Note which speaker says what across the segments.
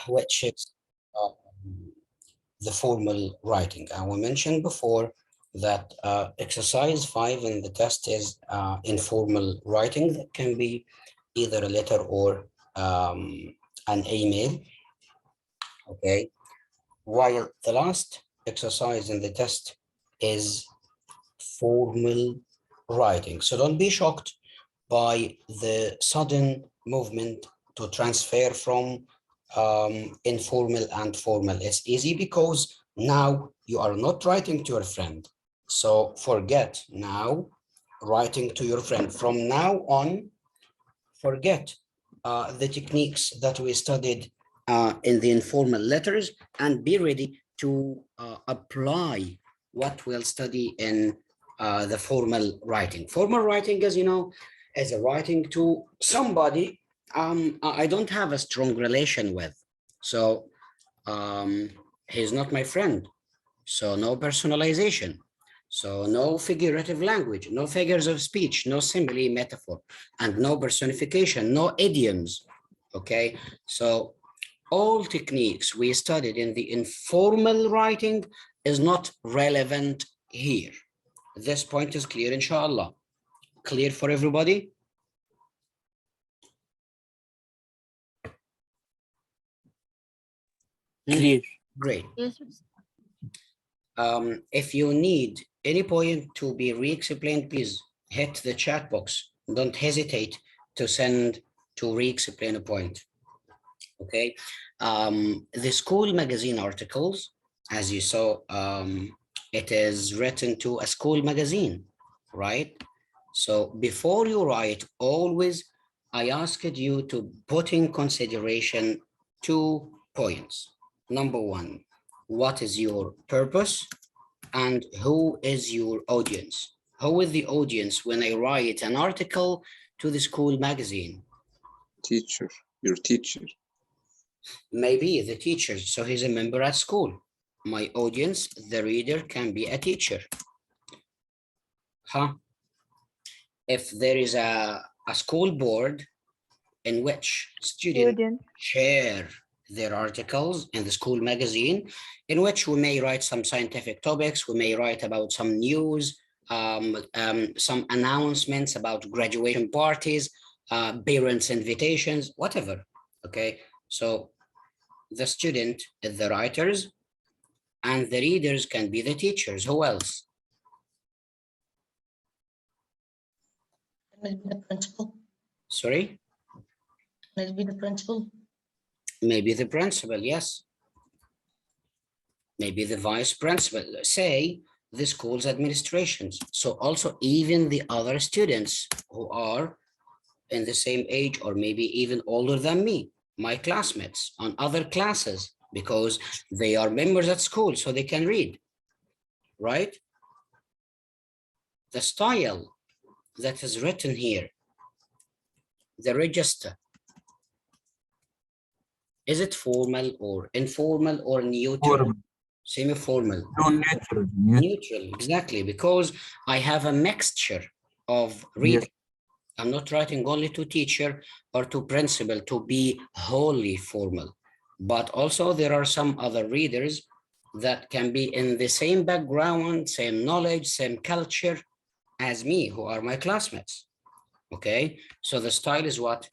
Speaker 1: which is the formal writing. And we mentioned before that exercise 5 in the test is informal writing that can be either a letter or an email. Okay, while the last exercise in the test is formal writing. So don't be shocked by the sudden movement to transfer from informal and formal. It's easy because now you are not writing to your friend. So forget now writing to your friend. From now on, forget the techniques that we studied in the informal letters and be ready to apply what we'll study in the formal writing. Formal writing, as you know, is a writing to somebody I don't have a strong relation with. So he's not my friend. So no personalization. So no figurative language, no figures of speech, no simile, metaphor, and no personification, no idioms. Okay, so all techniques we studied in the informal writing is not relevant here. This point is clear, inshallah. Clear for everybody?
Speaker 2: Clear.
Speaker 1: Great.
Speaker 3: Yes.
Speaker 1: If you need any point to be re-explained, please hit the chat box. Don't hesitate to send to re-explain a point. Okay. The school magazine articles, as you saw, it is written to a school magazine, right? So before you write, always I asked you to put in consideration 2 points. Number 1, what is your purpose and who is your audience? Who is the audience when I write an article to the school magazine?
Speaker 4: Teacher, your teacher.
Speaker 1: Maybe the teacher, so he's a member at school. My audience, the reader, can be a teacher. Huh? If there is a school board in which students share their articles in the school magazine, in which we may write some scientific topics, we may write about some news, some announcements about graduation parties, parents' invitations, whatever. Okay, so the student is the writers and the readers can be the teachers. Who else?
Speaker 5: Maybe the principal.
Speaker 1: Sorry?
Speaker 5: Maybe the principal.
Speaker 1: Maybe the principal, yes. Maybe the vice principal, say the school's administrations. So also even the other students who are in the same age or maybe even older than me, my classmates on other classes, because they are members at school, so they can read, right? The style that is written here, the register, is it formal or informal or neutral? Semi-formal.
Speaker 2: No, neutral.
Speaker 1: Neutral, exactly, because I have a mixture of reading. Yes. I'm not writing only to teacher or to principal to be wholly formal, but also there are some other readers that can be in the same background, same knowledge, same culture as me, who are my classmates. Okay, so the style is what?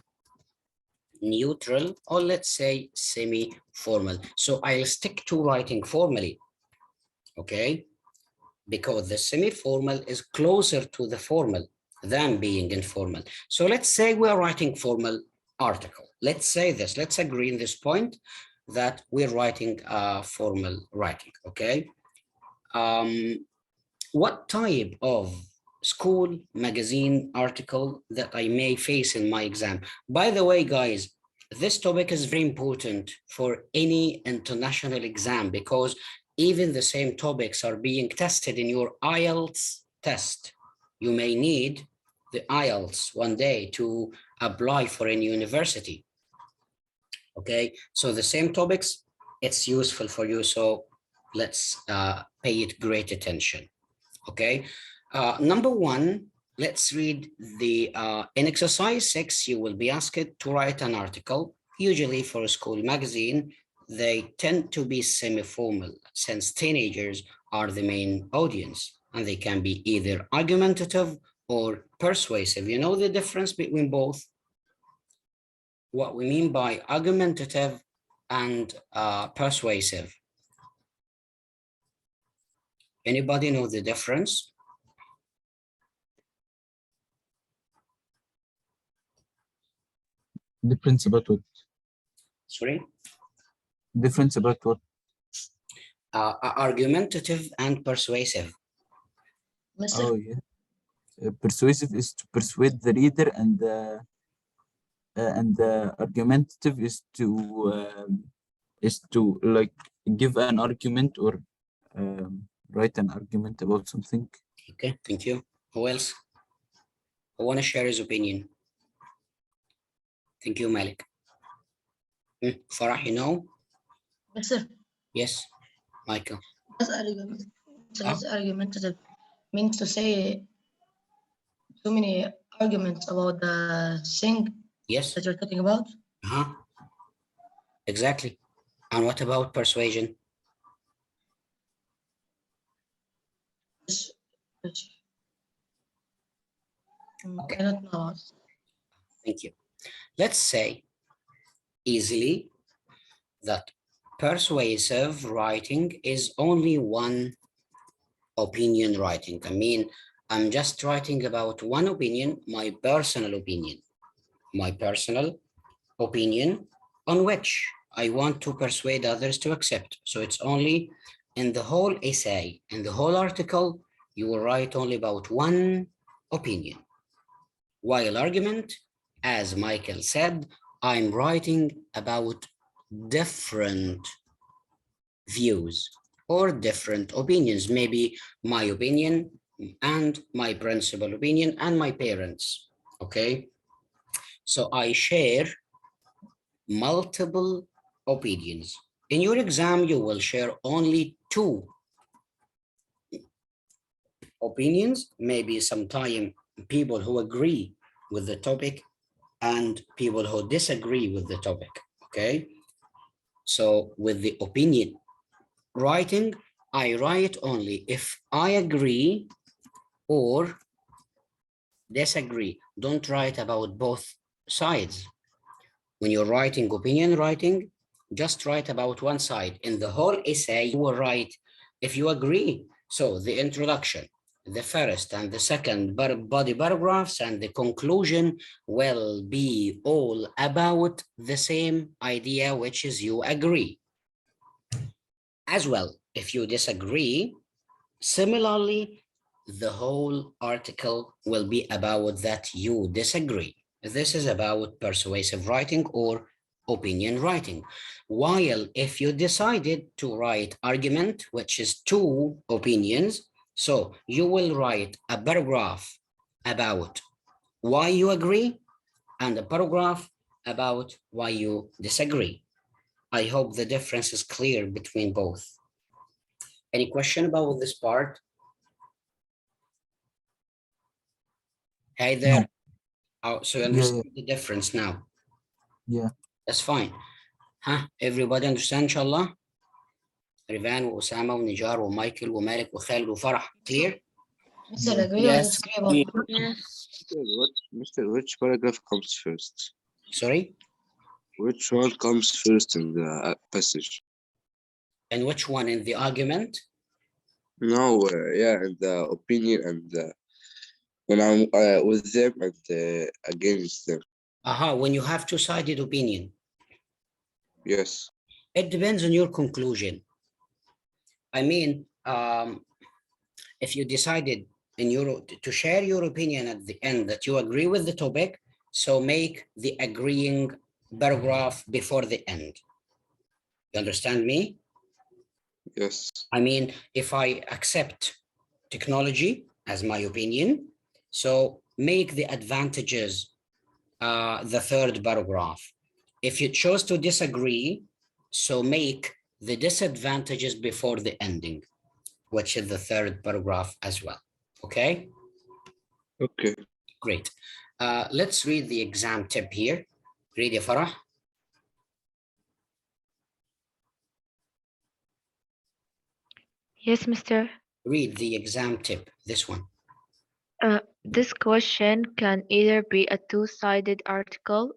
Speaker 1: Neutral, or let's say semi-formal. So I'll stick to writing formally, okay, because the semi-formal is closer to the formal than being informal. So let's say we're writing formal article. Let's say this, let's agree in this point that we're writing formal writing, okay? What type of school magazine article that I may face in my exam? By the way, guys, this topic is very important for any international exam because even the same topics are being tested in your IELTS test. You may need the IELTS one day to apply for any university. Okay, so the same topics, it's useful for you. So let's pay it great attention. Okay, number 1, let's read the in exercise 6, you will be asked to write an article Usually for a school magazine, they tend to be semi-formal since teenagers are the main audience, and they can be either argumentative or persuasive. You know the difference between both? What we mean by argumentative and persuasive. Anybody know the difference?
Speaker 2: Difference about what?
Speaker 1: Sorry?
Speaker 2: Difference about what?
Speaker 1: Argumentative and persuasive.
Speaker 5: Mister,
Speaker 2: Oh yeah. Persuasive is to persuade the reader, and argumentative is to like give an argument or write an argument about something.
Speaker 1: Okay, thank you. Who else? Who want to share his opinion? Thank you, Malik. Farah, you know?
Speaker 5: Mister,
Speaker 1: Yes, Michael.
Speaker 5: that's argumentative means to say too many arguments about the thing
Speaker 1: Yes,
Speaker 5: that you're talking about.
Speaker 1: exactly. And what about persuasion?
Speaker 5: Which- I don't know.
Speaker 1: Thank you. Let's say easily that persuasive writing is only one opinion writing. I mean, I'm just writing about one opinion, my personal opinion on which I want to persuade others to accept. So it's only in the whole essay, in the whole article, you will write only about one opinion. While argument, as Michael said, I'm writing about different views or different opinions, maybe my opinion and my principal opinion and my parents, okay? So I share multiple opinions. In your exam, you will share only two opinions, maybe sometime people who agree with the topic and people who disagree with the topic, okay? So with the opinion writing, I write only if I agree or disagree. Don't write about both sides. When you're writing opinion writing, just write about one side. In the whole essay, you will write if you agree. So the introduction, the first and the second body paragraphs, and the conclusion will be all about the same idea, which is you agree. As well, if you disagree, similarly, the whole article will be about that you disagree. This is about persuasive writing or opinion writing. While if you decided to write argument, which is two opinions, so you will write a paragraph about why you agree and a paragraph about why you disagree. I hope the difference is clear between both. Any question about this part? Hey there.
Speaker 2: No.
Speaker 1: Oh, so you understand the difference now?
Speaker 2: Yeah.
Speaker 1: That's fine. Huh? Everybody understand, inshallah? ريفان وأسامة ونجار ومايكل ومالك وخالد وفرح. Clear?
Speaker 5: Mister, agree or
Speaker 3: Yes.
Speaker 5: disagree about what?
Speaker 4: Mister, which paragraph comes first?
Speaker 1: Sorry?
Speaker 4: Which one comes first in the passage?
Speaker 1: And which one in the argument?
Speaker 4: No, yeah, and the opinion and when I'm with them and against them.
Speaker 1: When you have two-sided opinion.
Speaker 4: Yes.
Speaker 1: It depends on your conclusion. I mean, if you decided to share your opinion at the end that you agree with the topic, so make the agreeing paragraph before the end. You understand me?
Speaker 4: Yes.
Speaker 1: I mean, if I accept technology as my opinion, so make the advantages the third paragraph. If you chose to disagree, so make the disadvantages before the ending, which is the third paragraph as well. Okay?
Speaker 4: Okay.
Speaker 1: Great. Let's read the exam tip here. Read ya, Farah.
Speaker 3: Yes, Mr.
Speaker 1: Read the exam tip, this one.
Speaker 3: This question can either be a two-sided article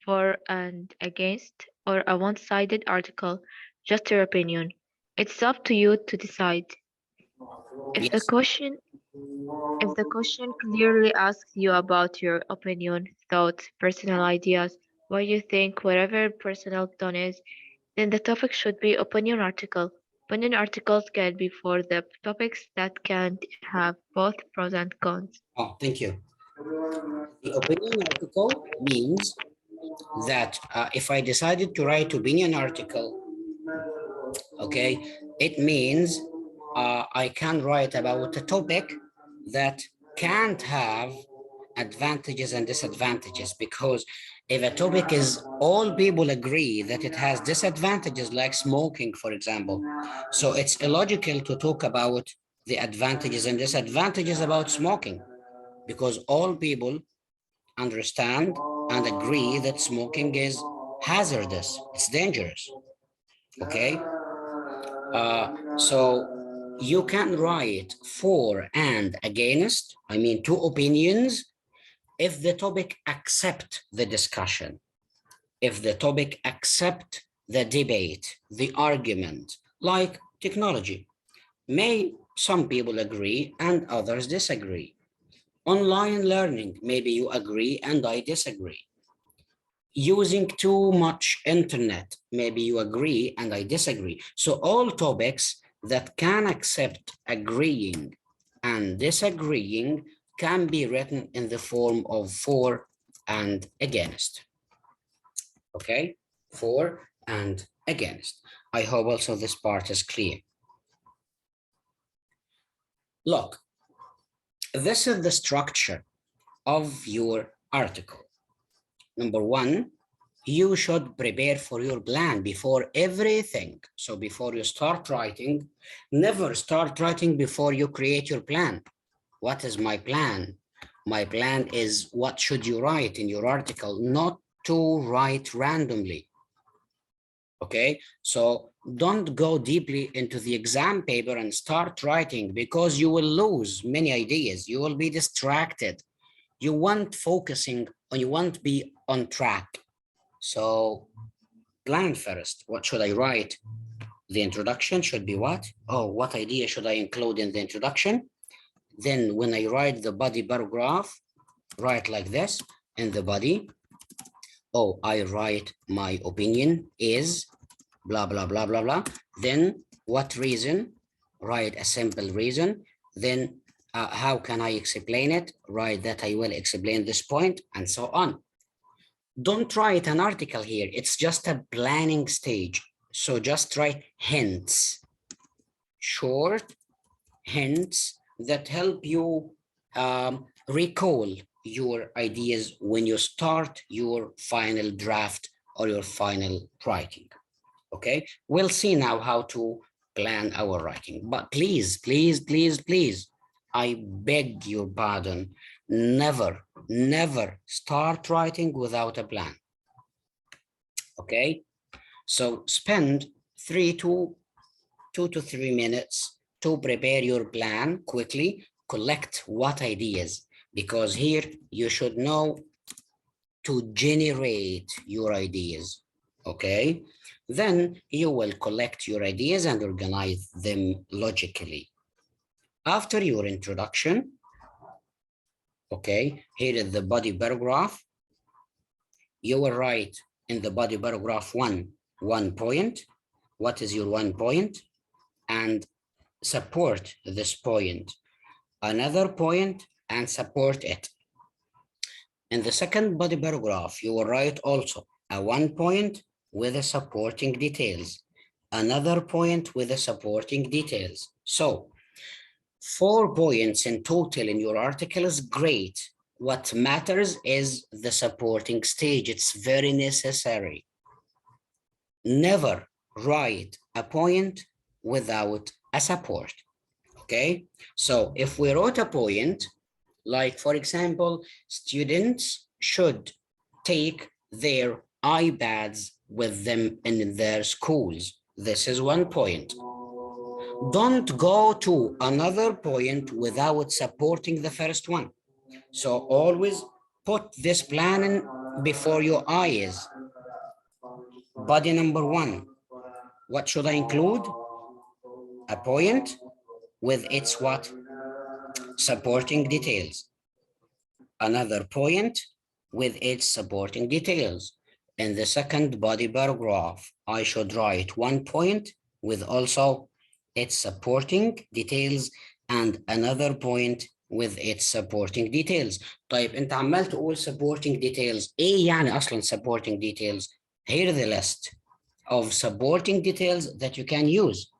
Speaker 3: for and against, or a one-sided article, just your opinion. It's up to you to decide. If the
Speaker 1: Yes.
Speaker 3: question if the question clearly asks you about your opinion, thoughts, personal ideas, why you think, whatever personal tone is, then the topic should be opinion article. Opinion articles can be for the topics that can have both pros and cons.
Speaker 1: Oh, thank you. The opinion article means that if I decided to write opinion article, okay, it means I can write about a topic that can't have advantages and disadvantages, because if a topic is all people agree that it has disadvantages, like smoking, for example, so it's illogical to talk about the advantages and disadvantages about smoking, because all people understand and agree that smoking is hazardous, it's dangerous. Okay, so you can write for and against, I mean two opinions, if the topic accept the discussion, if the topic accept the debate, the argument, like technology. May some people agree and others disagree. Online learning, maybe you agree and I disagree. Using too much internet, maybe you agree and I disagree. So all topics that can accept agreeing and disagreeing can be written in the form of for and against. Okay, for and against. I hope also this part is clear. Look, this is the structure of your article. Number one, you should prepare for your plan before everything. So before you start writing, never start writing before you create your plan. What is my plan? My plan is what should you write in your article, not to write randomly. Okay, so don't go deeply into the exam paper and start writing, because you will lose many ideas. You will be distracted. You won't focusing on, you won't be on track. So plan first. What should I write? The introduction should be what? Oh, what idea should I include in the introduction? Then when I write the body paragraph, write like this in the body. Oh, I write my opinion is blah, blah, blah, blah, blah. Then what reason? Write a simple reason. Then how can I explain it? Write that I will explain this point, and so on. Don't write an article here. It's just a planning stage. So just write hints, short hints that help you recall your ideas when you start your final draft or your final writing. Okay, we'll see now how to plan our writing, but please, please, please, please, I beg your pardon, never, never start writing without a plan. Okay, so spend 2 to 3 minutes to prepare your plan quickly, collect what ideas, because here you should know to generate your ideas. Okay, then you will collect your ideas and organize them logically. After your introduction, okay, here is the body paragraph. You will write in the body paragraph one point. What is your 1 point? And support this point. Another point and support it. In the second body paragraph, you will write also a 1 point with the supporting details, another point with the supporting details. So 4 points in total in your article is great. What matters is the supporting stage. It's very necessary. Never write a point without a support. Okay, so if we wrote a point, like for example, students should take their iPads with them in their schools. This is 1 point. Don't go to another point without supporting the first one. So always put this plan before your eyes. Body number one, what should I include? A point with its what? Supporting details. Another point with its supporting details. In the second body paragraph, I should write one point with also its supporting details and another point with its supporting details. طيب انت عمال تقول supporting details، ايه يعني اصلا supporting details؟ Here the list of supporting details that you can use.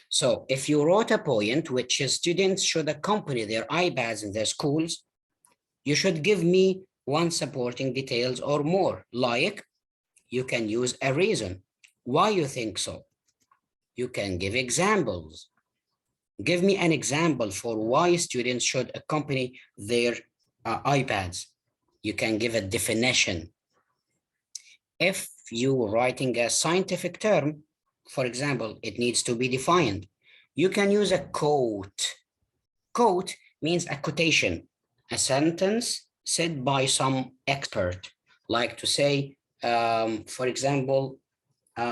Speaker 1: So if you wrote a point which is students should accompany their iPads in their schools, you should give me one supporting details or more, like you can use a reason. Why you think so? You can give examples. Give me an example for why students should accompany their iPads. You can give a definition. If you're writing a scientific term, for example, it needs to be defined. You can use a quote. Quote means a quotation, a sentence said by some expert, like to say, for example,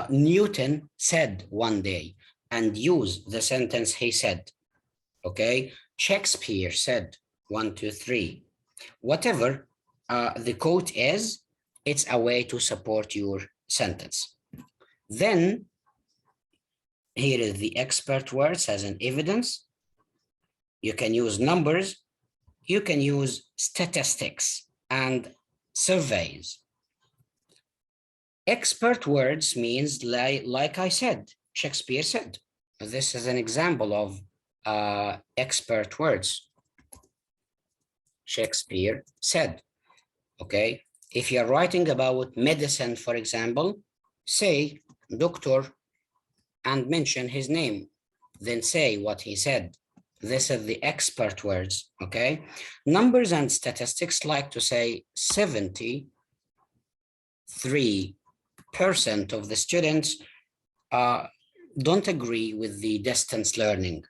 Speaker 1: Newton said one day, and use the sentence he said. Okay, Shakespeare said 1, 2, 3. Whatever the quote is, it's a way to support your sentence. Then here is the expert words as an evidence. You can use numbers, you can use statistics and surveys. Expert words means like I said, Shakespeare said. This is an example of expert words. Shakespeare said, okay? If you're writing about medicine, for example, say doctor and mention his name, then say what he said. This is the expert words, okay? Numbers and statistics like to say 73% of the students don't agree with the distance learning.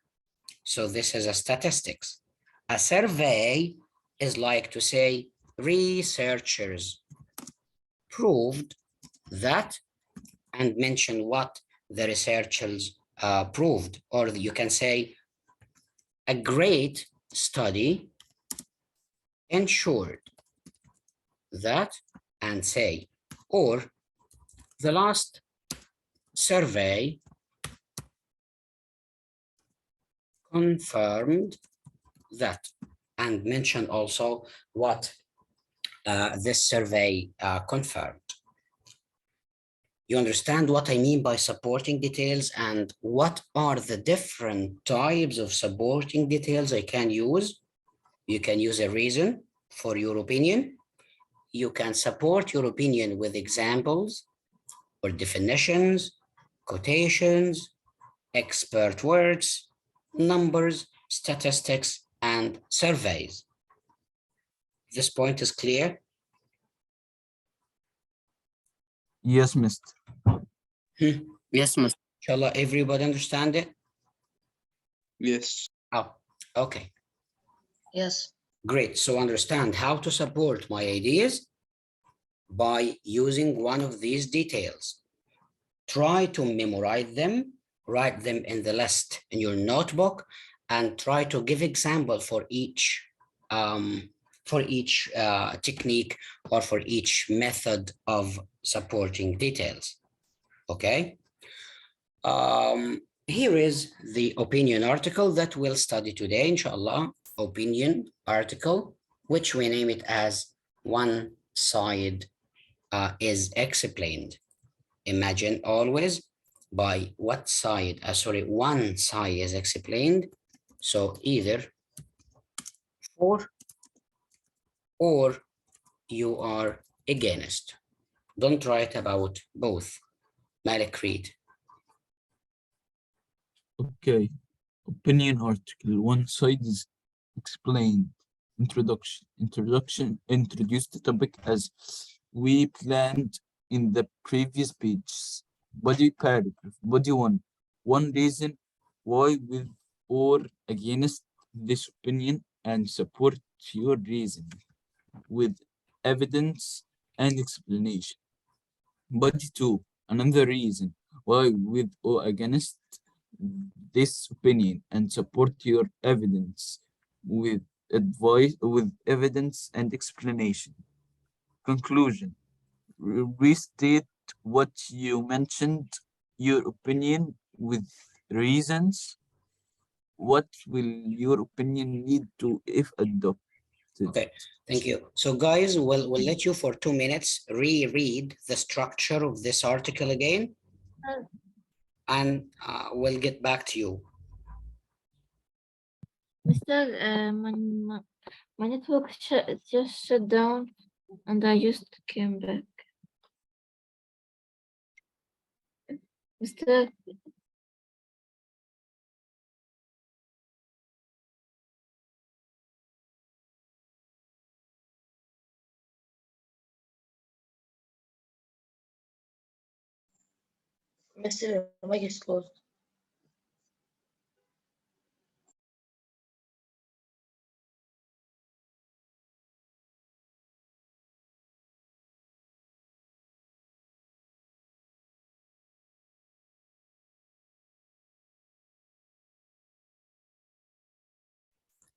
Speaker 1: So this is a statistics. A survey is like to say researchers proved that, and mention what the researchers proved, or you can say a great study ensured that, and say, or the last survey confirmed that, and mention also what this survey confirmed. You understand what I mean by supporting details and what are the different types of supporting details I can use? You can use a reason for your opinion. You can support your opinion with examples or definitions, quotations, expert words, numbers, statistics, and surveys. This point is clear?
Speaker 2: Yes, Mr.
Speaker 4: Yes, Mr.
Speaker 1: Inshallah, everybody understand it?
Speaker 4: Yes.
Speaker 1: Oh, okay,
Speaker 5: Yes.
Speaker 1: great. So understand how to support my ideas by using one of these details. Try to memorize them, write them in the list in your notebook, and try to give example for each technique or for each method of supporting details. Okay. Here is the opinion article that we'll study today, inshallah. Opinion article, which we name it as one side is explained. Imagine always by what side, one side is explained. So either for or you are against. Don't write about both. Malik, read.
Speaker 2: Okay. Opinion article. One side is explained. Introduction. Introduce the topic as we planned in the previous pages. Body paragraph. Body one. One reason why with or against this opinion and support your reason with evidence and explanation. Body 2, another reason why with or against this opinion and support your evidence with advice with evidence and explanation. Conclusion. Restate what you mentioned, your opinion with reasons. What will your opinion need to if adopted?
Speaker 1: Okay, thank you. So guys, we'll let you for 2 minutes reread the structure of this article again, and we'll get back to you.
Speaker 3: Mr. My network just shut down and I just came back. Mr.
Speaker 5: Mr. your mic is closed.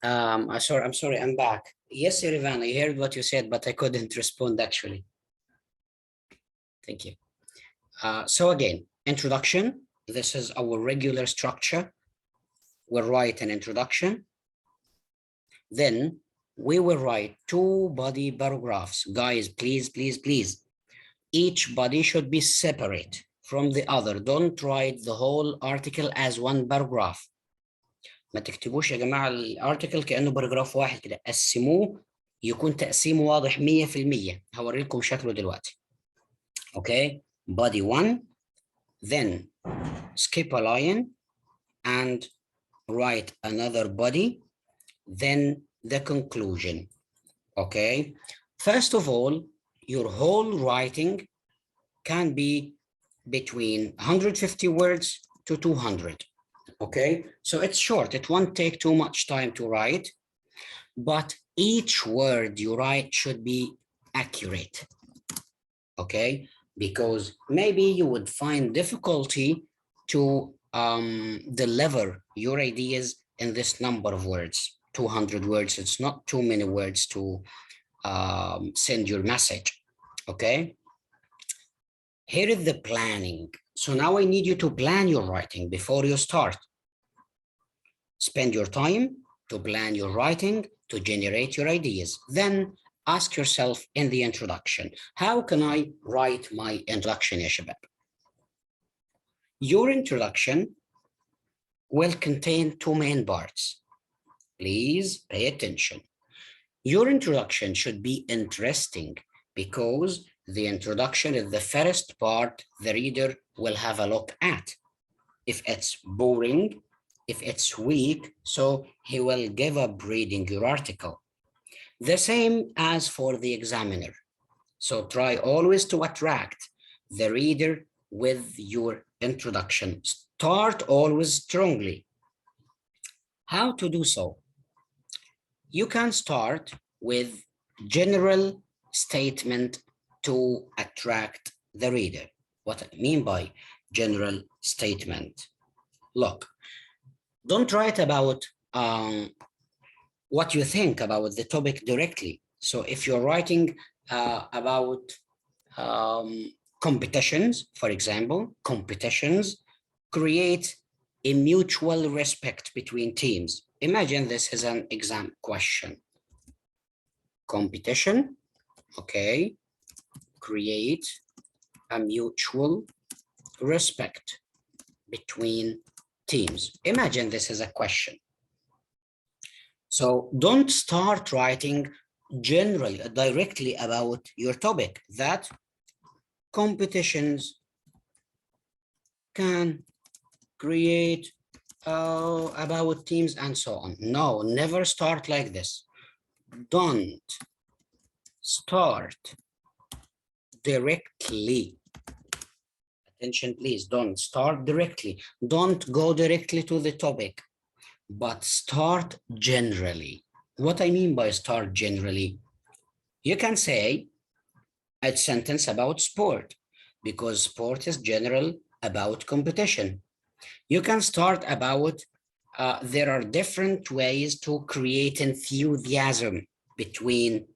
Speaker 1: I'm sorry, I'm back. Yes, Irivan, I heard what you said, but I couldn't respond actually. Thank you. So again, introduction. This is our regular structure. We'll write an introduction. Then we will write 2 body paragraphs. Guys, please, please, please. Each body should be separate from the other. Don't write the whole article as one paragraph. ما تكتبوش يا جماعة الارتكل كأنه باراجراف واحد كده، قسموه يكون تقسيمه واضح 100%. هوريكم شكله دلوقتي. Okay, body 1, then skip a line and write another body, then the conclusion. Okay, first of all, your whole writing can be between 150 words to 200. Okay, so it's short, it won't take too much time to write, but each word you write should be accurate. Okay, because maybe you would find difficulty to deliver your ideas in this number of words. 200 words, it's not too many words to send your message. Okay, here is the planning. So now I need you to plan your writing before you start. Spend your time to plan your writing, to generate your ideas. Then ask yourself in the introduction, how can I write my introduction, ya shabab? Your introduction will contain 2 main parts. Please pay attention. Your introduction should be interesting because the introduction is the first part the reader will have a look at. If it's boring, if it's weak, so he will give up reading your article. The same as for the examiner. So try always to attract the reader with your introduction. Start always strongly. How to do so? You can start with general statement to attract the reader. What I mean by general statement? Look, don't write about what you think about the topic directly. So if you're writing about competitions, for example, competitions create a mutual respect between teams. Imagine this is an exam question. Competition, okay, create a mutual respect between teams. Imagine this is a question. So don't start writing generally, directly about your topic, that competitions can create about teams and so on. No, never start like this. Don't start directly. Attention, please. Don't start directly. Don't go directly to the topic, but start generally. What I mean by start generally, you can say a sentence about sport, because sport is general about competition. You can start about there are different ways to create enthusiasm between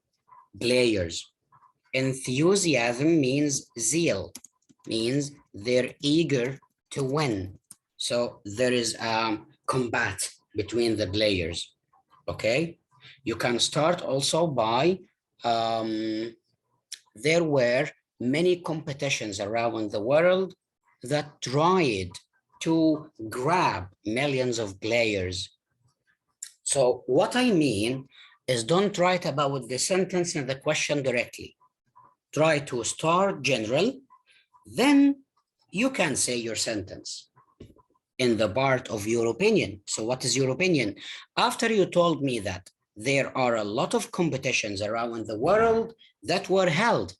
Speaker 1: players. Enthusiasm means zeal, means they're eager to win. So there is combat between the players. Okay. You can start also by there were many competitions around the world that tried to grab millions of players. So what I mean is don't write about the sentence and the question directly. Try to start general, then you can say your sentence in the part of your opinion. So what is your opinion? After you told me that there are a lot of competitions around the world that were held.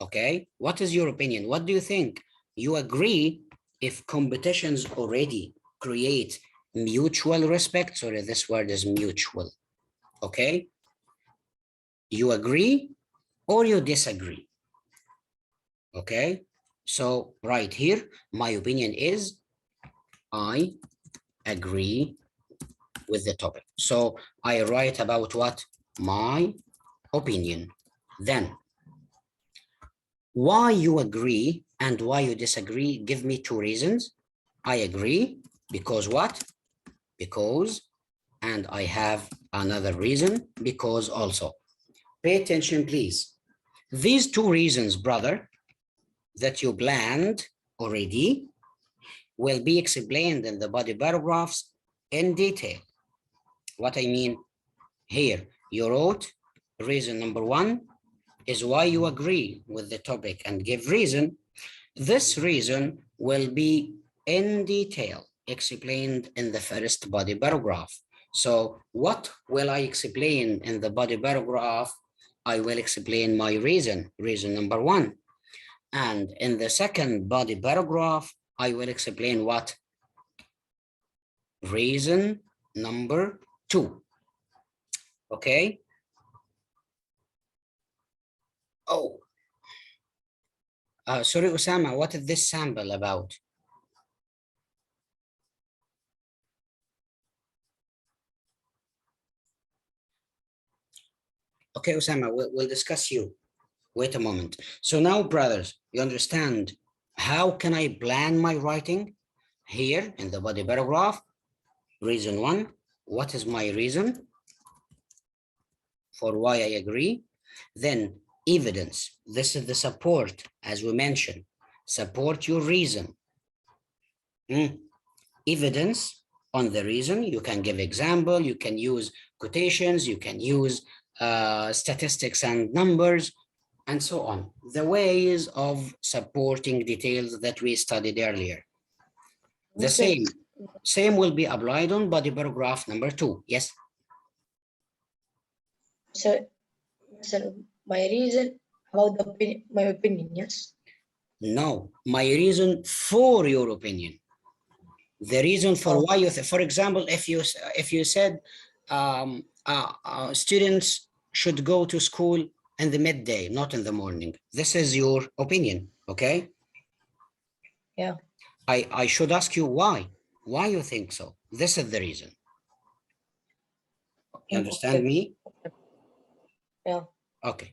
Speaker 1: Okay, what is your opinion? What do you think? You agree if competitions already create mutual respect, sorry, this word is mutual. Okay, you agree or you disagree? Okay, so right here, my opinion is I agree with the topic. So I write about what? My opinion. Then why you agree and why you disagree, give me two reasons. I agree because what? Because, and I have another reason, because also. Pay attention, please. These two reasons, brother, that you planned already will be explained in the body paragraphs in detail. What I mean here, you wrote reason number one is why you agree with the topic and give reason. This reason will be in detail explained in the first body paragraph. So what will I explain in the body paragraph? I will explain my reason number one. And in the second body paragraph, I will explain what? Reason number two. Okay. Oh, sorry, Osama, what is this sample about? Okay, Osama, we'll discuss you. Wait a moment. So now, brothers, you understand how can I plan my writing? Here in the body paragraph, reason one, what is my reason for why I agree? Then evidence, this is the support, as we mentioned, support your reason. Evidence on the reason, you can give example, you can use quotations, you can use statistics and numbers, and so on. The ways of supporting details that we studied earlier. The same will be applied on body paragraph number two. Yes.
Speaker 5: So my reason about my opinion, yes.
Speaker 1: No, my reason for your opinion. The reason for why you, for example, if you said students should go to school in the midday, not in the morning. This is your opinion, okay?
Speaker 5: Yeah.
Speaker 1: I should ask you why you think so. This is the reason. You understand me?
Speaker 5: Yeah.
Speaker 1: Okay.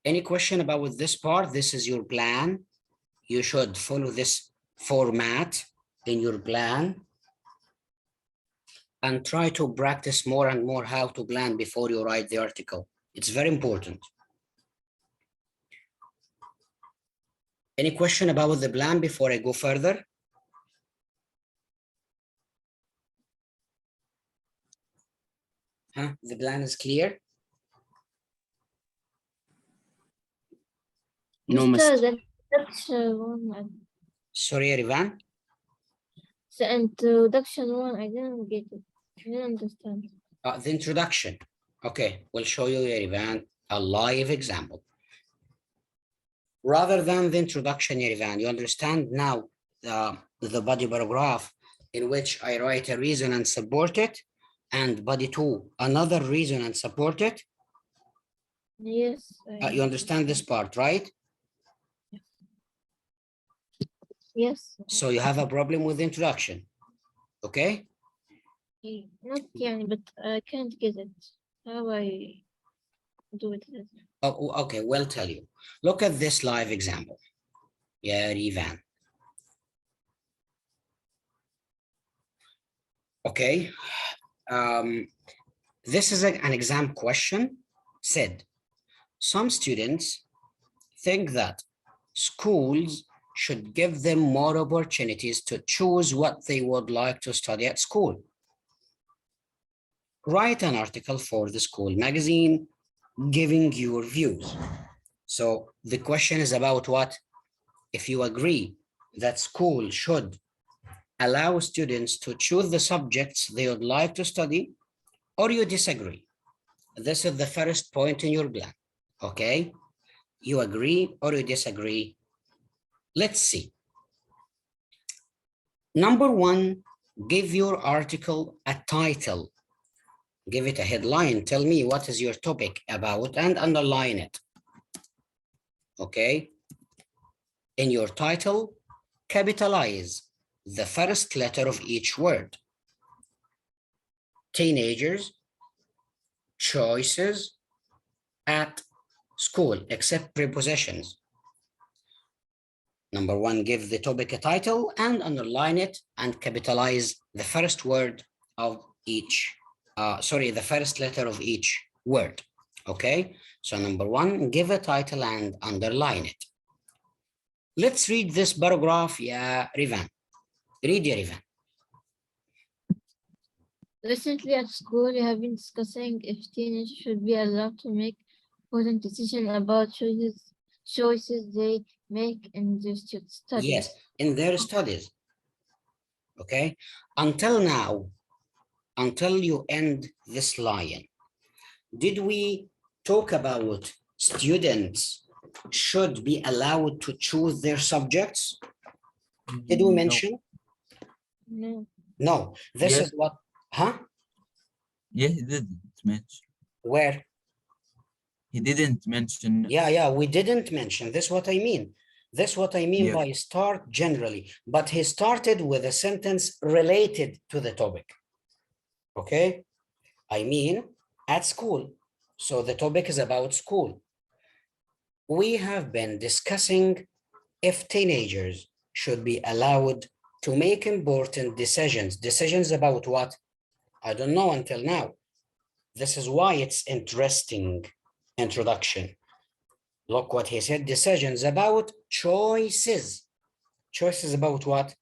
Speaker 1: Any question about this part? This is your plan. You should follow this format in your plan and try to practice more and more how to plan before you write the article. It's very important. Any question about the plan before I go further? Huh? The plan is clear?
Speaker 2: No,
Speaker 6: Mr.
Speaker 2: Mr.
Speaker 6: The introduction one,
Speaker 1: Sorry, Rivan.
Speaker 6: the introduction one, I didn't get it. I didn't understand.
Speaker 1: The introduction. Okay, we'll show you, Rivan, a live example. rather than the introduction, Yerivan. You understand now the body paragraph in which I write a reason and support it, and body 2, another reason and support it.
Speaker 6: Yes.
Speaker 1: You understand this part, right?
Speaker 6: Yes.
Speaker 1: So you have a problem with the introduction, okay?
Speaker 6: Not يعني, but I can't get it. How I do it?
Speaker 1: Oh, okay, we'll tell you. Look at this live example. Yeah, Rivan. Okay. This is an exam question. Said, some students think that schools should give them more opportunities to choose what they would like to study at school. Write an article for the school magazine giving your views. So the question is about what? If you agree that school should allow students to choose the subjects they would like to study, or you disagree. This is the first point in your plan, okay? You agree or you disagree? Let's see. Number one, give your article a title. Give it a headline. Tell me what is your topic about and underline it. Okay. In your title, capitalize the first letter of each word. Teenagers, choices at school, except prepositions. Number one, give the topic a title and underline it and capitalize the first word of each, the first letter of each word. Okay, so number one, give a title and underline it. Let's read this paragraph, yeah, Rivan. Read, yeah, Rivan.
Speaker 6: Recently at school, we have been discussing if teenagers should be allowed to make important decisions about choices they make in their studies.
Speaker 1: Yes, in their studies. Okay, until now, until you end this line, did we talk about students should be allowed to choose their subjects? Did we mention?
Speaker 6: No.
Speaker 1: No, this
Speaker 2: Yes.
Speaker 1: is what, huh?
Speaker 2: Yeah, he didn't mention.
Speaker 1: Where?
Speaker 2: He didn't mention.
Speaker 1: Yeah, we didn't mention. This what I mean. This what I mean
Speaker 2: Yeah.
Speaker 1: by start generally, but he started with a sentence related to the topic. Okay, I mean at school. So the topic is about school. We have been discussing if teenagers should be allowed to make important decisions. Decisions about what? I don't know until now. This is why it's interesting introduction. Look what he said, decisions about choices. Choices about what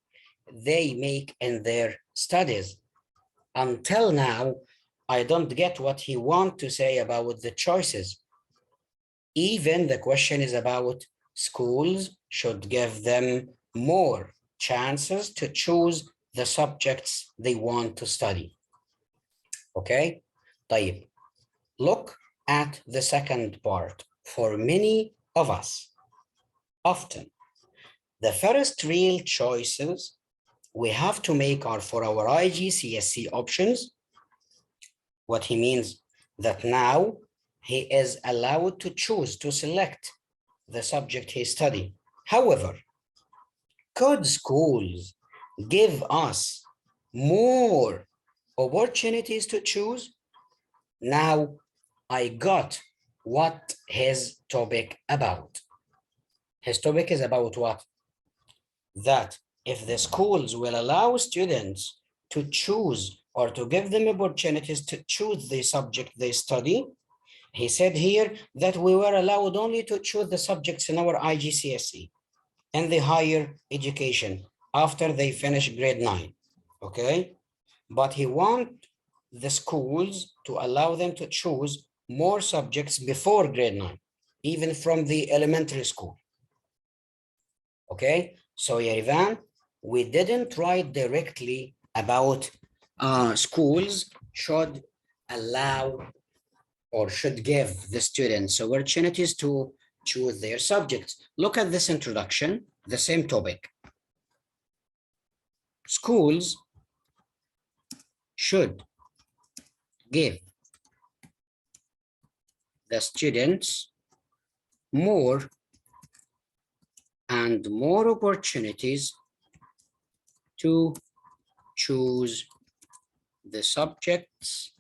Speaker 1: they make in their studies. Until now, I don't get what he wants to say about the choices. Even the question is about schools should give them more chances to choose the subjects they want to study. Okay, طيب. Look at the second part. For many of us, often the first real choices we have to make are for our IGCSE options. What he means that now he is allowed to choose, to select the subject he study. However, could schools give us more opportunities to choose? Now I got what his topic about. His topic is about what? That if the schools will allow students to choose or to give them opportunities to choose the subject they study, he said here that we were allowed only to choose the subjects in our IGCSE and the higher education after they finish grade 9, okay? But he wants the schools to allow them to choose more subjects before grade 9, even from the elementary school. Okay, so Yerivan, we didn't write directly about schools should allow or should give the students opportunities to choose their subjects. Look at this introduction, the same topic. Schools should give the students more and more opportunities to choose the subjects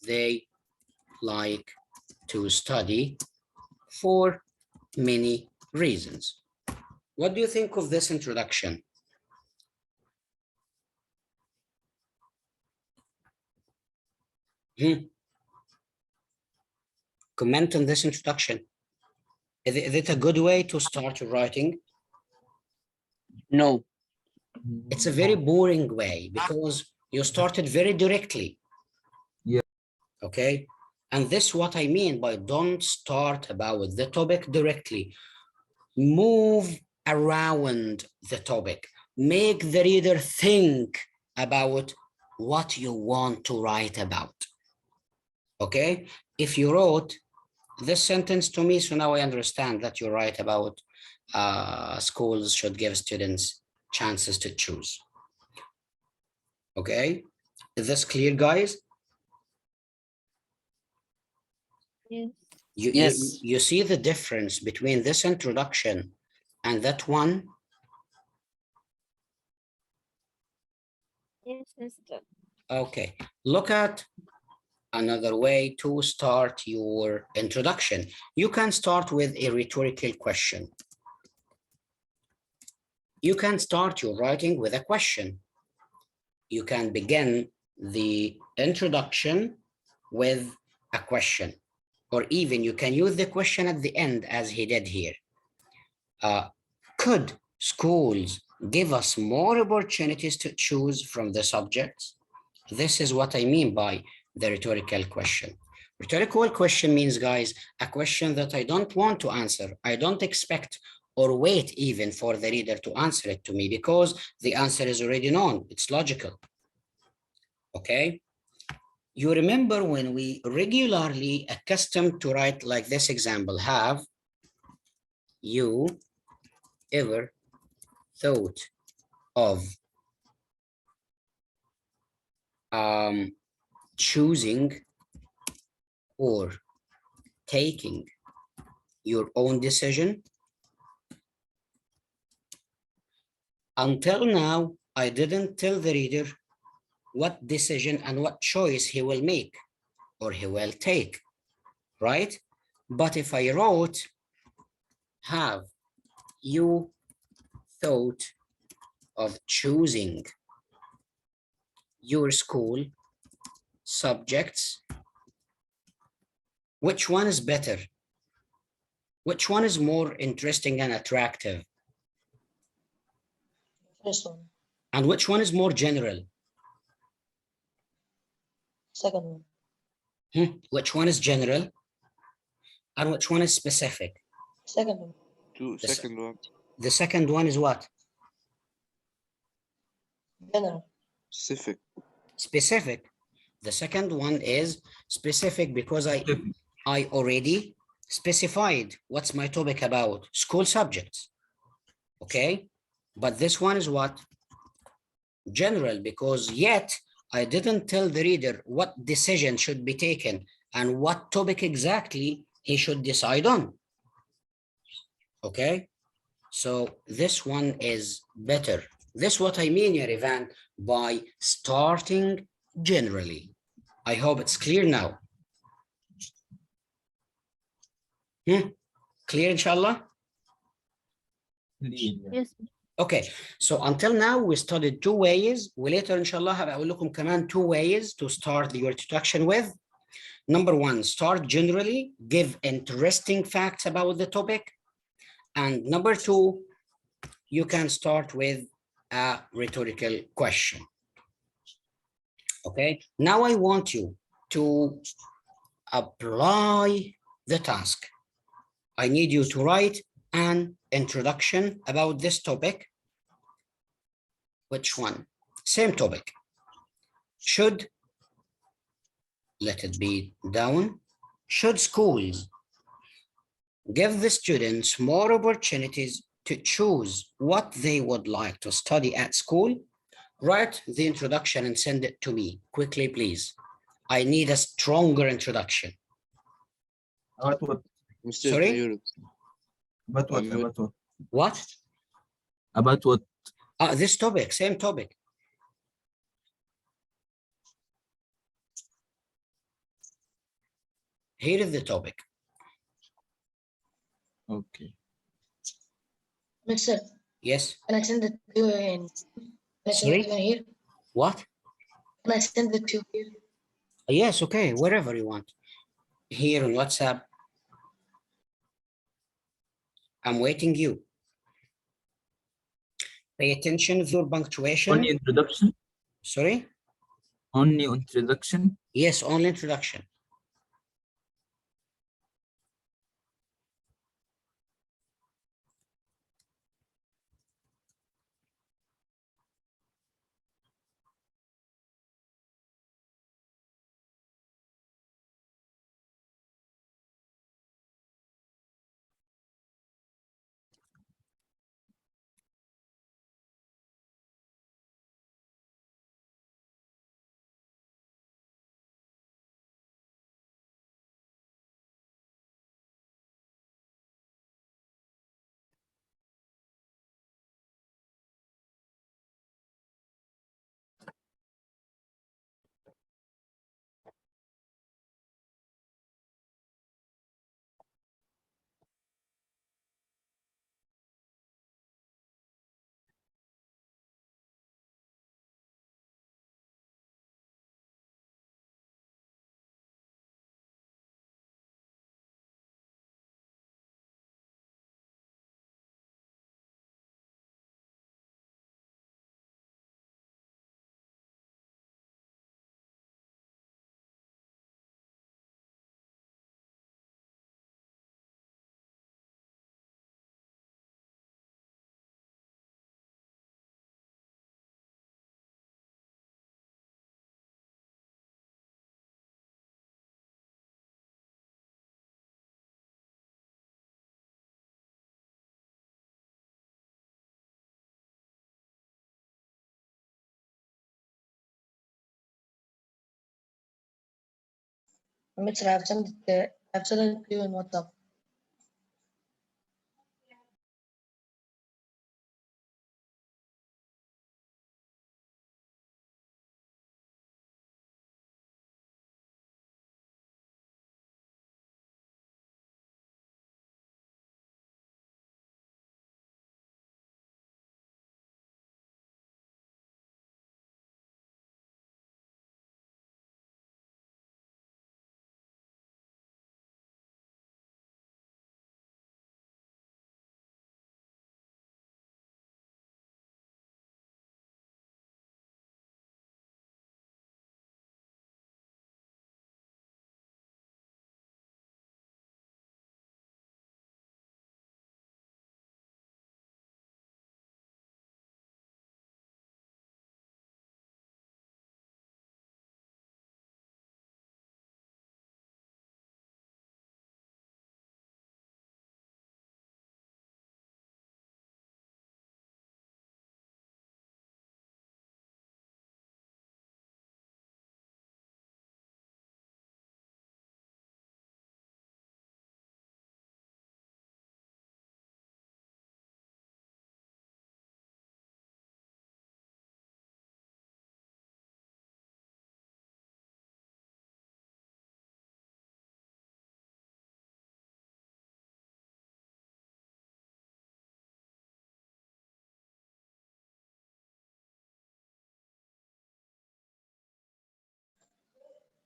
Speaker 1: they like to study for many reasons. What do you think of this introduction? Comment on this introduction. Is it a good way to start your writing?
Speaker 7: No.
Speaker 1: It's a very boring way because you started very directly.
Speaker 2: Yeah.
Speaker 1: Okay. And this is what I mean by don't start about the topic directly. Move around the topic. Make the reader think about what you want to write about. Okay. If you wrote this sentence to me, so now I understand that you write about schools should give students chances to choose. Okay, is this clear, guys?
Speaker 6: Yes.
Speaker 7: Yes.
Speaker 1: You see the difference between this introduction and that one?
Speaker 6: Yes, mister.
Speaker 1: Okay, look at another way to start your introduction. You can start with a rhetorical question. You can start your writing with a question. You can begin the introduction with a question, or even you can use the question at the end as he did here. Could schools give us more opportunities to choose from the subjects? This is what I mean by the rhetorical question. Rhetorical question means, guys, a question that I don't want to answer. I don't expect or wait even for the reader to answer it to me because the answer is already known. It's logical. Okay. You remember when we regularly accustomed to write like this example, have you ever thought of choosing or taking your own decision? Until now, I didn't tell the reader what decision and what choice he will make or he will take, right? But if I wrote, have you thought of choosing your school subjects? Which one is better? Which one is more interesting and attractive?
Speaker 5: First one.
Speaker 1: And which one is more general?
Speaker 5: Second one.
Speaker 1: Which one is general? And which one is specific?
Speaker 5: Second one.
Speaker 4: Second one.
Speaker 1: The second one is what?
Speaker 5: General.
Speaker 4: Specific.
Speaker 1: Specific. The second one is specific because I already specified what's my topic about, school subjects. Okay, but this one is what? General, because yet I didn't tell the reader what decision should be taken and what topic exactly he should decide on. Okay, so this one is better. This is what I mean, Yarivan, by starting generally. I hope it's clear now. Clear, inshallah?
Speaker 6: Yes.
Speaker 1: Okay, so until now we studied two ways. وليتر إن شاء الله هبقول لكم كمان two ways to start your introduction with. Number one, start generally, give interesting facts about the topic. And number two, you can start with a rhetorical question. Okay, now I want you to apply the task. I need you to write an introduction about this topic. Which one? Same topic. Should, let it be down. Should schools Give the students more opportunities to choose what they would like to study at school. Write the introduction and send it to me quickly, please. I need a stronger introduction.
Speaker 2: About what?
Speaker 4: Mr.
Speaker 1: Sorry?
Speaker 4: Fayulu.
Speaker 2: About what?
Speaker 4: I'm
Speaker 2: About what?
Speaker 1: What?
Speaker 2: About what?
Speaker 1: This topic, same topic. Here is the topic.
Speaker 2: Okay.
Speaker 5: Mister,
Speaker 1: Yes.
Speaker 5: can I send it to you in? Can I send it to you
Speaker 1: Sorry?
Speaker 5: here?
Speaker 1: What?
Speaker 5: Can I send it to you here?
Speaker 1: Yes, okay, wherever you want. Here on WhatsApp. I'm waiting you. Pay attention to your punctuation.
Speaker 2: Only introduction?
Speaker 1: Sorry?
Speaker 2: Only introduction?
Speaker 1: Yes, only introduction.
Speaker 5: Mister, I've sent it to you in WhatsApp.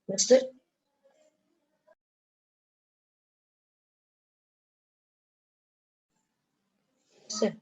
Speaker 5: Mister, Mister,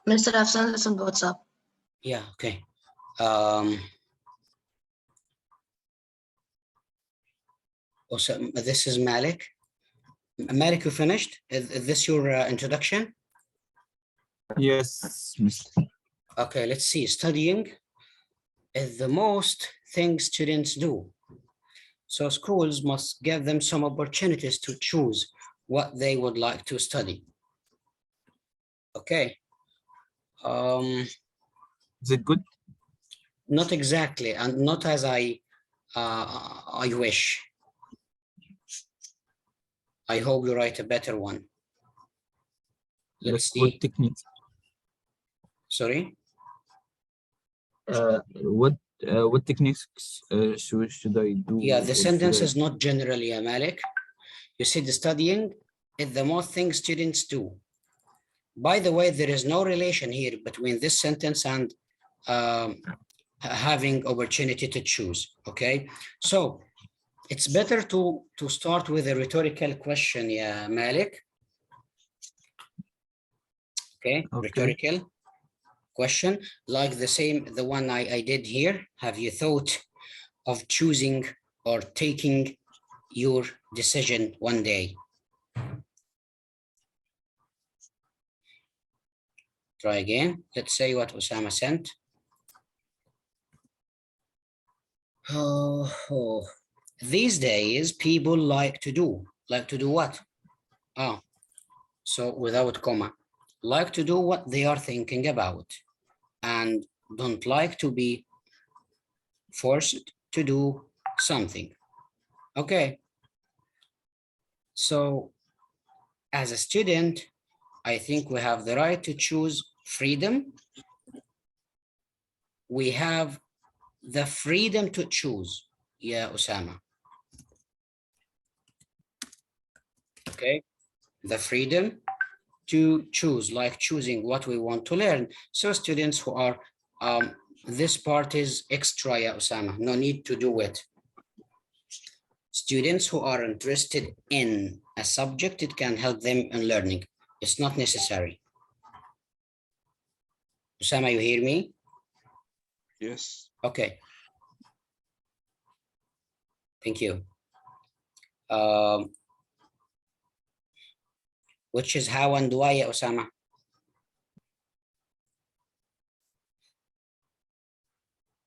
Speaker 5: Mr. I've sent this on WhatsApp.
Speaker 1: Yeah, okay. Also, this is Malik. Malik, you finished? Is this your introduction?
Speaker 2: Yes, Mr.
Speaker 1: Okay, let's see. Studying is the most thing students do. So schools must give them some opportunities to choose what they would like to study. Okay.
Speaker 2: Is it good?
Speaker 1: Not exactly, and not as I wish. I hope you write a better one. Let's
Speaker 2: Like what
Speaker 1: see.
Speaker 2: techniques?
Speaker 1: Sorry.
Speaker 2: What techniques should I do?
Speaker 1: Yeah, the
Speaker 2: or
Speaker 1: sentence
Speaker 2: should
Speaker 1: is not generally a Malik. You said studying is the most thing students do. By the way, there is no relation here between this sentence and having opportunity to choose. Okay, so it's better to start with a rhetorical question, yeah, Malik. Okay, rhetorical question, like the one I did here. Have you thought of choosing or taking your decision one day? Try again. Let's say what Osama sent. Oh, these days people like to do what? So without comma, like to do what they are thinking about and don't like to be forced to do something. Okay. So as a student, I think we have the right to choose freedom. We have the freedom to choose. Yeah, Osama. Okay. The freedom to choose, like choosing what we want to learn. So students who are, this part is extra, yeah, Osama, no need to do it. Students who are interested in a subject, it can help them in learning. It's not necessary. Osama, you hear me?
Speaker 4: Yes.
Speaker 1: Okay. Thank you. Which is how and why, yeah, Osama?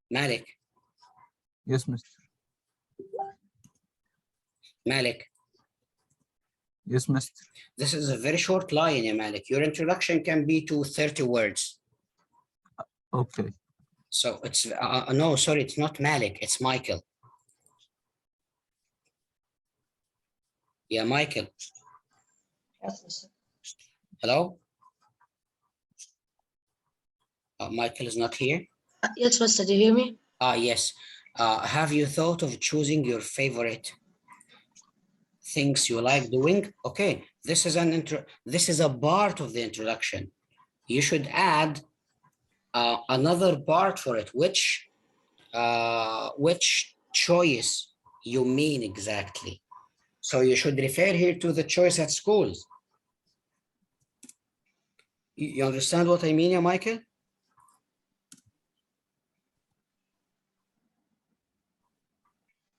Speaker 1: Malik.
Speaker 2: Yes, Mr.
Speaker 1: Malik.
Speaker 2: Yes, Mr.
Speaker 1: This is a very short line, yeah, Malik. Your introduction can be to 30 words.
Speaker 2: Okay.
Speaker 1: So it's, no, sorry, it's not Malik, it's Michael. Yeah, Michael.
Speaker 5: Yes, Mr.
Speaker 1: Hello? Michael is not here.
Speaker 5: Yes, Mr. Do you hear me?
Speaker 1: Yes. Have you thought of choosing your favorite things you like doing? Okay, this is this is a part of the introduction. You should add another part for it. Which choice you mean exactly? So you should refer here to the choice at schools. You understand what I mean, yeah, Michael?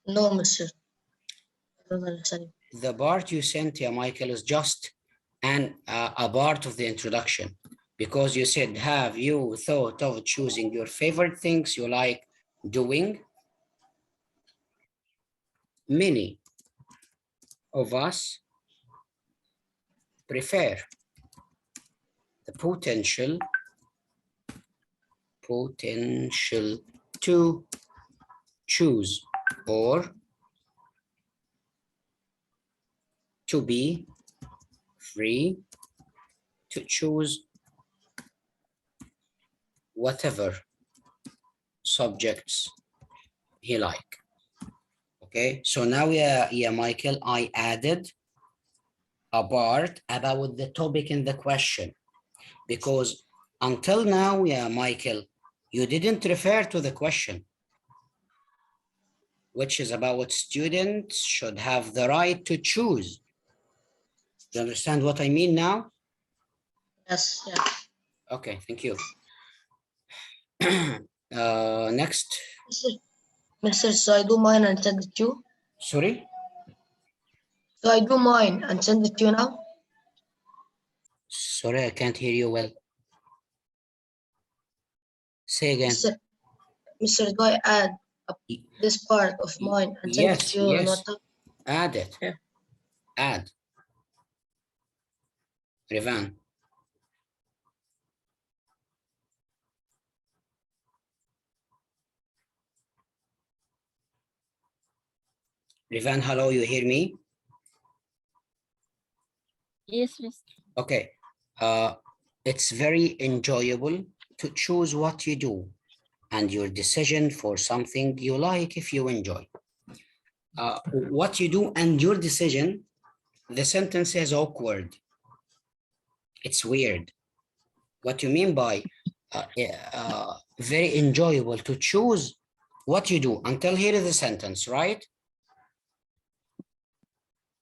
Speaker 5: No, Mr. I don't understand.
Speaker 1: The part you sent, yeah, Michael, is just a part of the introduction, because you said, have you thought of choosing your favorite things you like doing? Many of us prefer the potential to choose or to be free to choose whatever subjects he like. Okay, so now, yeah, Michael, I added a part about the topic in the question, because until now, yeah, Michael, you didn't refer to the question. which is about students should have the right to choose. Do you understand what I mean now?
Speaker 5: Yes, yeah.
Speaker 1: Okay, thank you. Next,
Speaker 5: Mr. So I do mine and send it to you.
Speaker 1: sorry.
Speaker 5: So I do mine and send it to you now.
Speaker 1: Sorry, I can't hear you well. Say again.
Speaker 5: Mr. Do I add this part of mine and send it
Speaker 1: Yes,
Speaker 5: to you on
Speaker 1: yes.
Speaker 5: WhatsApp?
Speaker 1: Add it.
Speaker 5: Yeah.
Speaker 1: Add. Rivan. Rivan, hello, you hear me?
Speaker 6: Yes, Mr.
Speaker 1: Okay. It's very enjoyable to choose what you do and your decision for something you like if you enjoy. What you do and your decision, the sentence is awkward. It's weird. What you mean by very enjoyable to choose what you do until here is the sentence, right?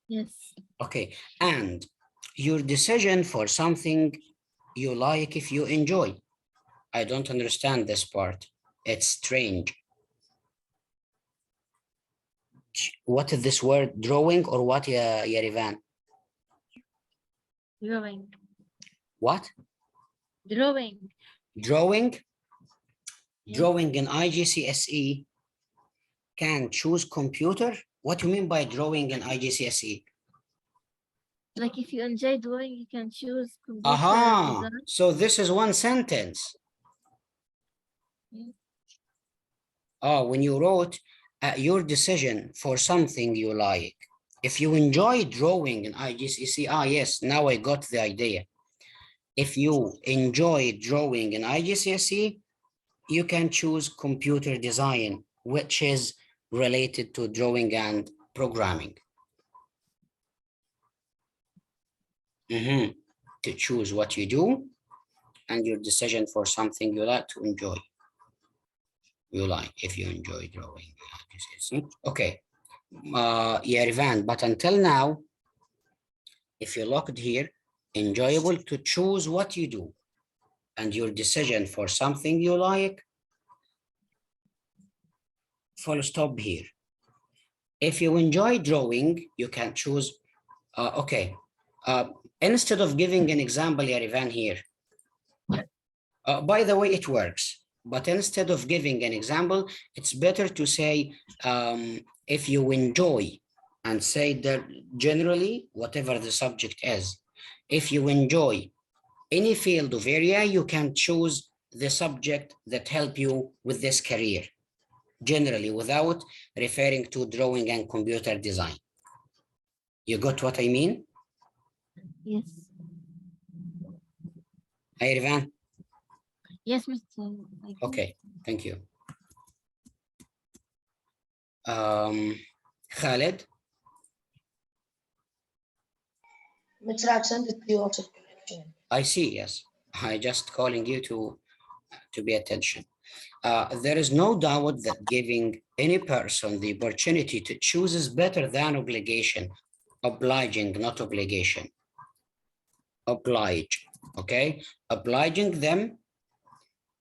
Speaker 6: Yes.
Speaker 1: Okay, and your decision for something you like if you enjoy. I don't understand this part. It's strange. What is this word, drawing or what, Yarivan?
Speaker 6: Drawing.
Speaker 1: What?
Speaker 6: Drawing.
Speaker 1: Drawing?
Speaker 6: Yes.
Speaker 1: Drawing in IGCSE can choose computer? What do you mean by drawing in IGCSE?
Speaker 6: Like if you enjoy drawing, you can choose computer
Speaker 1: Aha,
Speaker 6: design.
Speaker 1: so this is one sentence.
Speaker 6: Yes.
Speaker 1: Oh, when you wrote your decision for something you like. If you enjoy drawing in IGCSE, yes, now I got the idea. If you enjoy drawing in IGCSE, you can choose computer design, which is related to drawing and programming. To choose what you do and your decision for something you like to enjoy. You like, if you enjoy drawing. Okay. Yeah, Rivan, but until now, if you looked here, enjoyable to choose what you do and your decision for something you like, full stop here. If you enjoy drawing, you can choose, okay. Instead of giving an example, Yarivan, here, by the way, it works, but instead of giving an example, it's better to say, if you enjoy, and say that generally, whatever the subject is, if you enjoy any field of area, you can choose the subject that help you with this career, generally, without referring to drawing and computer design. You got what I mean?
Speaker 6: Yes.
Speaker 1: Hi, Irvan.
Speaker 6: Yes, Mr.
Speaker 1: Okay, thank you. Khaled.
Speaker 5: Mr. I've sent it to you also.
Speaker 1: I see, yes. I just calling you to pay attention. There is no doubt that giving any person the opportunity to choose is better than obligation. Obliging, not obligation. Oblige, okay? Obliging them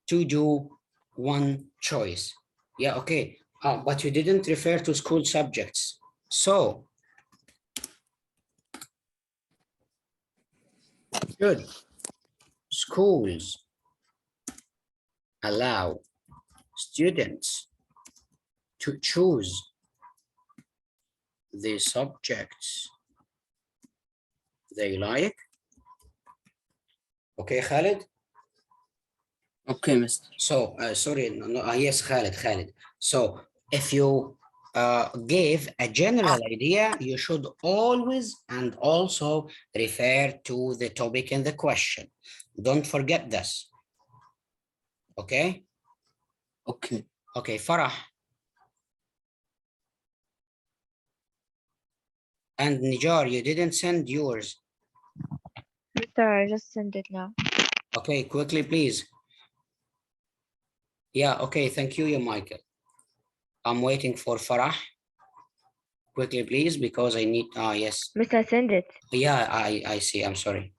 Speaker 1: to do one choice. Yeah, okay. But you didn't refer to school subjects. So, should schools allow students to choose the subjects they like? Okay, Khalid?
Speaker 7: Okay, Mr.
Speaker 1: So, sorry, yes, Khalid. So, if you gave a general idea, you should always and also refer to the topic in the question. Don't forget this. Okay?
Speaker 7: Okay.
Speaker 1: Okay, Farah. And Nijar, you didn't send yours.
Speaker 3: Sir, I just sent it now.
Speaker 1: Okay, quickly, please. Yeah, okay, thank you, Michael. I'm waiting for Farah. Quickly, please, because I need, yes.
Speaker 3: Mr. Send it.
Speaker 1: Yeah, I see. I'm sorry.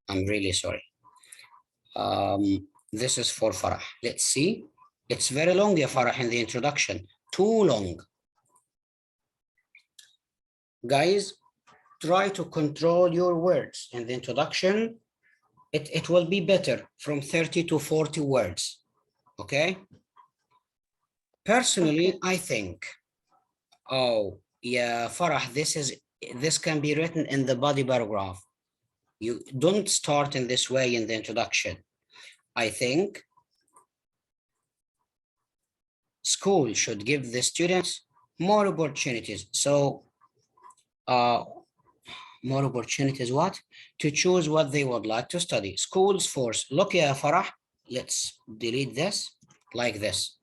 Speaker 1: I'm really sorry. This is for Farah. Let's see. It's very long, ya Farah, in the introduction. Too long. Guys, try to control your words in the introduction. It will be better from 30 to 40 words. Okay? Personally,
Speaker 3: Okay.
Speaker 1: I think, oh, yeah, Farah, this can be written in the body paragraph. You don't start in this way in the introduction. I think school should give the students more opportunities. So, more opportunities, what? To choose what they would like to study. Schools force. Look, ya Farah, let's delete this like this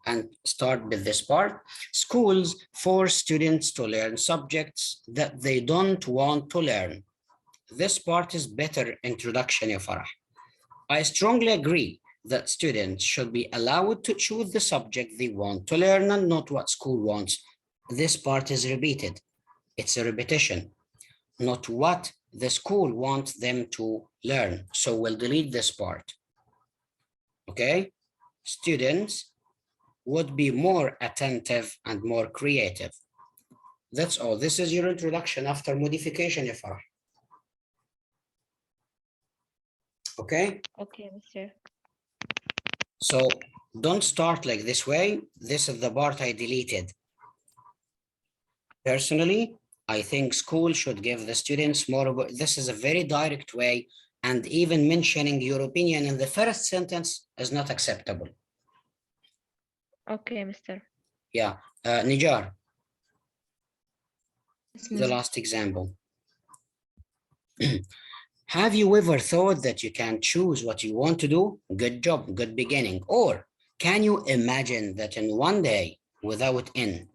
Speaker 1: and start with this part. Schools force students to learn subjects that they don't want to learn. This part is better introduction, ya Farah. I strongly agree that students should be allowed to choose the subject they want to learn and not what school wants. This part is repeated. It's a repetition, not what the school wants them to learn. So we'll delete this part. Okay? Students would be more attentive and more creative. That's all. This is your introduction after modification, Farah. Okay?
Speaker 3: Okay, Mr.
Speaker 1: So don't start like this way. This is the part I deleted. Personally, I think school should give the students more. This is a very direct way, and even mentioning your opinion in the first sentence is not acceptable.
Speaker 3: Okay, Mr.
Speaker 1: Yeah, Nijar,
Speaker 5: Yes,
Speaker 1: the
Speaker 5: Miss.
Speaker 1: last example. Have you ever thought that you can choose what you want to do? Good job, good beginning. Or can you imagine that in one day, without in,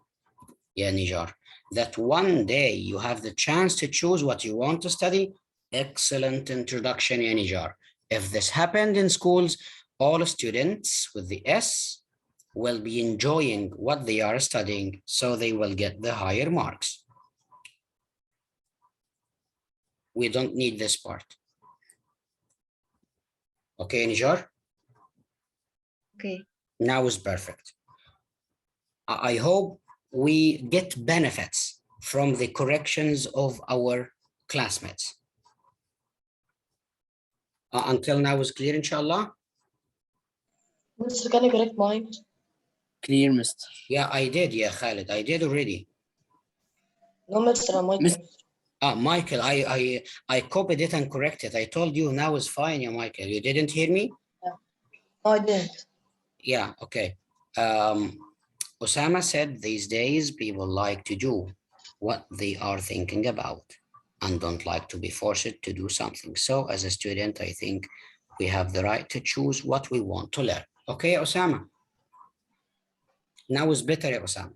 Speaker 1: yeah, Nijar, that one day you have the chance to choose what you want to study? Excellent introduction, yeah, Nijar. If this happened in schools, all students with the S will be enjoying what they are studying, so they will get the higher marks. We don't need this part. Okay, Nijar?
Speaker 5: Okay.
Speaker 1: Now is perfect. I hope we get benefits from the corrections of our classmates. Until now is clear, inshallah?
Speaker 5: Mister, can you correct mine?
Speaker 7: Clear, Mister.
Speaker 1: Yeah, I did, yeah, Khalid, I did already.
Speaker 5: No, Mister, I'm
Speaker 7: Miss-
Speaker 5: Michael.
Speaker 1: Michael, I copied it and corrected. I told you now is fine, yeah, Michael. You didn't hear me?
Speaker 5: No, I didn't.
Speaker 1: Yeah, okay. Osama said these days people like to do what they are thinking about and don't like to be forced to do something. So as a student, I think we have the right to choose what we want to learn. Okay, Osama? Now is better, Osama.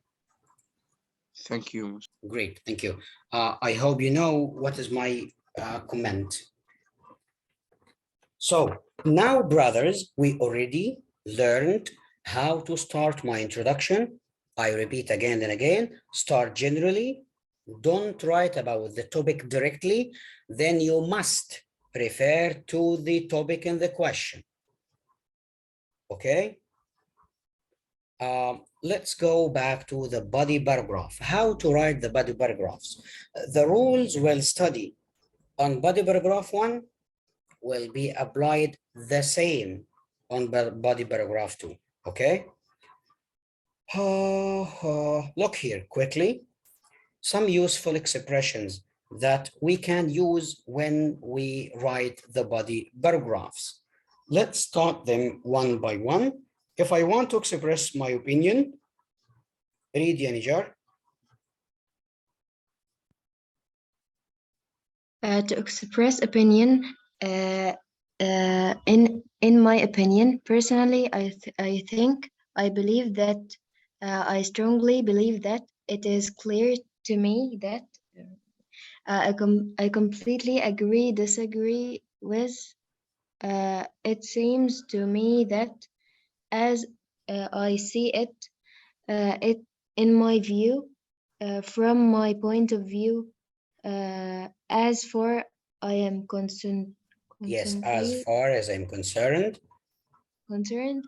Speaker 4: Thank you.
Speaker 1: Great, thank you. I hope you know what is my comment. So now, brothers, we already learned how to start my introduction. I repeat again and again, start generally. Don't write about the topic directly. Then you must refer to the topic in the question. Okay? Let's go back to the body paragraph. How to write the body paragraphs. The rules we'll study on body paragraph 1 will be applied the same on body paragraph 2. Okay? Look here quickly. Some useful expressions that we can use when we write the body paragraphs. Let's start them one by one. If I want to express my opinion, read, ya Nijar.
Speaker 5: To express opinion, in my opinion, personally, I believe that I strongly believe that it is clear to me that I completely agree, disagree with. It seems to me that as I see it, It, in my view, from my point of view, as far I am
Speaker 1: Yes, as
Speaker 5: constantly
Speaker 1: far as I'm concerned,
Speaker 5: concerned,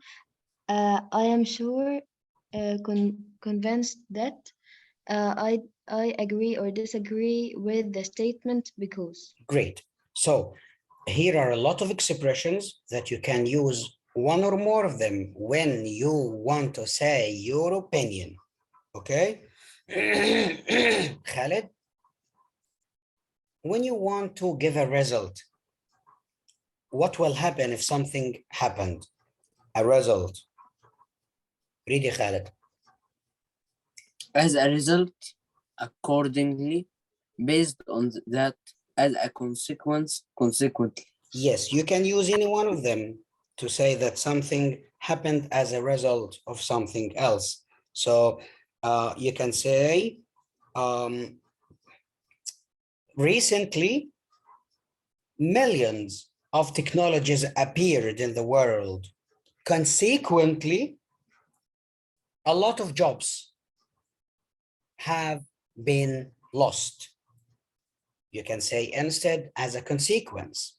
Speaker 5: I am sure, convinced that I agree or disagree with the statement because.
Speaker 1: great. So here are a lot of expressions that you can use one or more of them when you want to say your opinion. Okay? Khaled, when you want to give a result, what will happen if something happened? A result. Read it, Khaled.
Speaker 7: As a result, accordingly, based on that, as a consequence, consequently.
Speaker 1: Yes, you can use any one of them to say that something happened as a result of something else. So you can say, recently, millions of technologies appeared in the world. Consequently, a lot of jobs have been lost. You can say instead, as a consequence,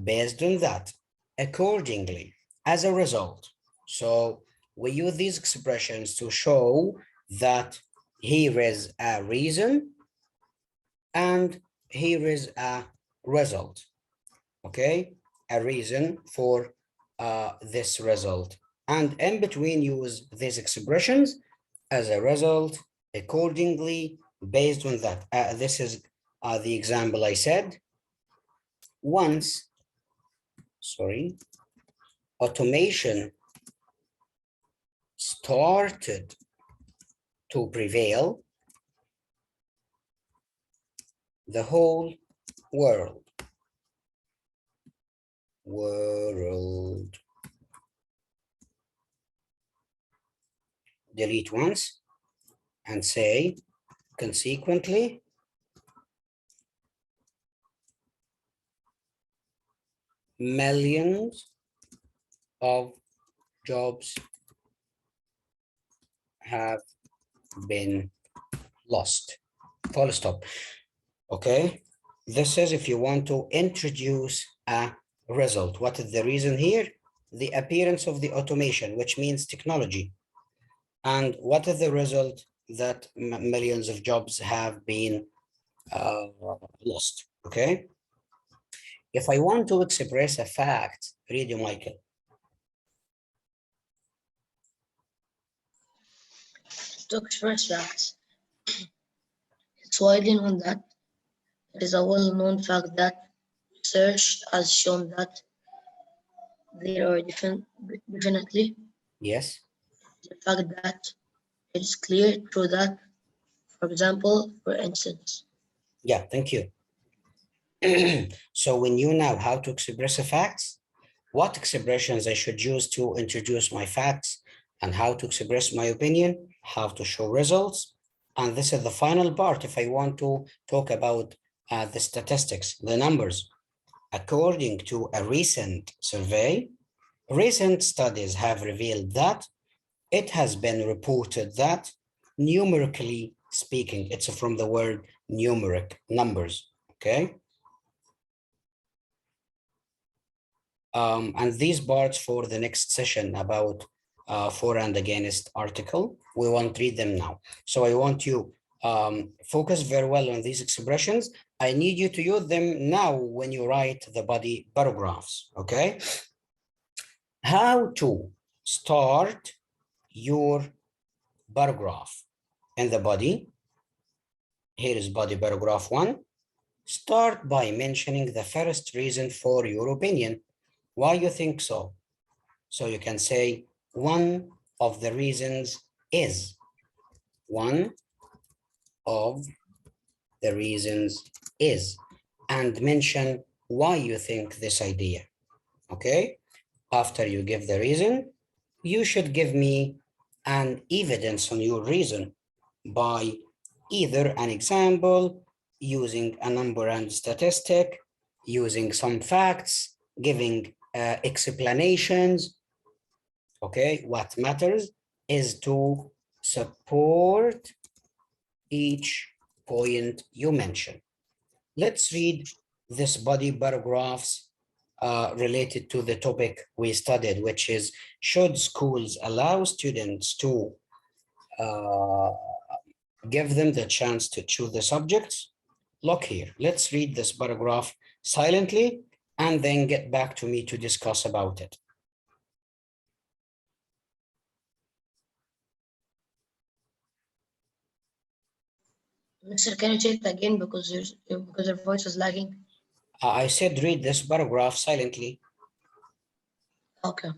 Speaker 1: based on that, accordingly, as a result. So we use these expressions to show that here is a reason and here is a result. Okay, a reason for this result. And in between, use these expressions as a result, accordingly, based on that. This is the example I said. Once, sorry, automation started to prevail, the whole world, delete once and say, consequently, millions of jobs have been lost. Full stop. Okay. This is if you want to introduce a result. What is the reason here? The appearance of the automation, which means technology. And what is the result? That millions of jobs have been lost. Okay. If I want to express a fact, read you, Michael.
Speaker 7: To express facts, it's widely known that it is a well-known fact that research has shown that there are definitely
Speaker 1: Yes.
Speaker 7: the fact that it is clear through that, for example, for instance,
Speaker 1: Yeah, thank you. So when you know how to express a facts, what expressions I should use to introduce my facts, and how to express my opinion, how to show results. And this is the final part if I want to talk about the statistics, the numbers. According to a recent survey, recent studies have revealed that it has been reported that, numerically speaking, it's from the word numeric, numbers, okay? And these parts for the next session about for and against article, we won't read them now. So I want you focus very well on these expressions. I need you to use them now when you write the body paragraphs, okay? How to start your paragraph in the body. Here is body paragraph 1. Start by mentioning the first reason for your opinion. Why you think so? So you can say one of the reasons is. One of the reasons is. And mention why you think this idea. Okay? After you give the reason, you should give me an evidence on your reason by either an example, using a number and statistic, using some facts, giving explanations. Okay, what matters is to support each point you mention. Let's read this body paragraphs related to the topic we studied, which is, should schools allow students to give them the chance to choose the subjects? Look here, let's read this paragraph silently and then get back to me to discuss about it.
Speaker 7: Mr. Can you say it again because your voice was lagging?
Speaker 1: I said read this paragraph silently.
Speaker 7: Okay.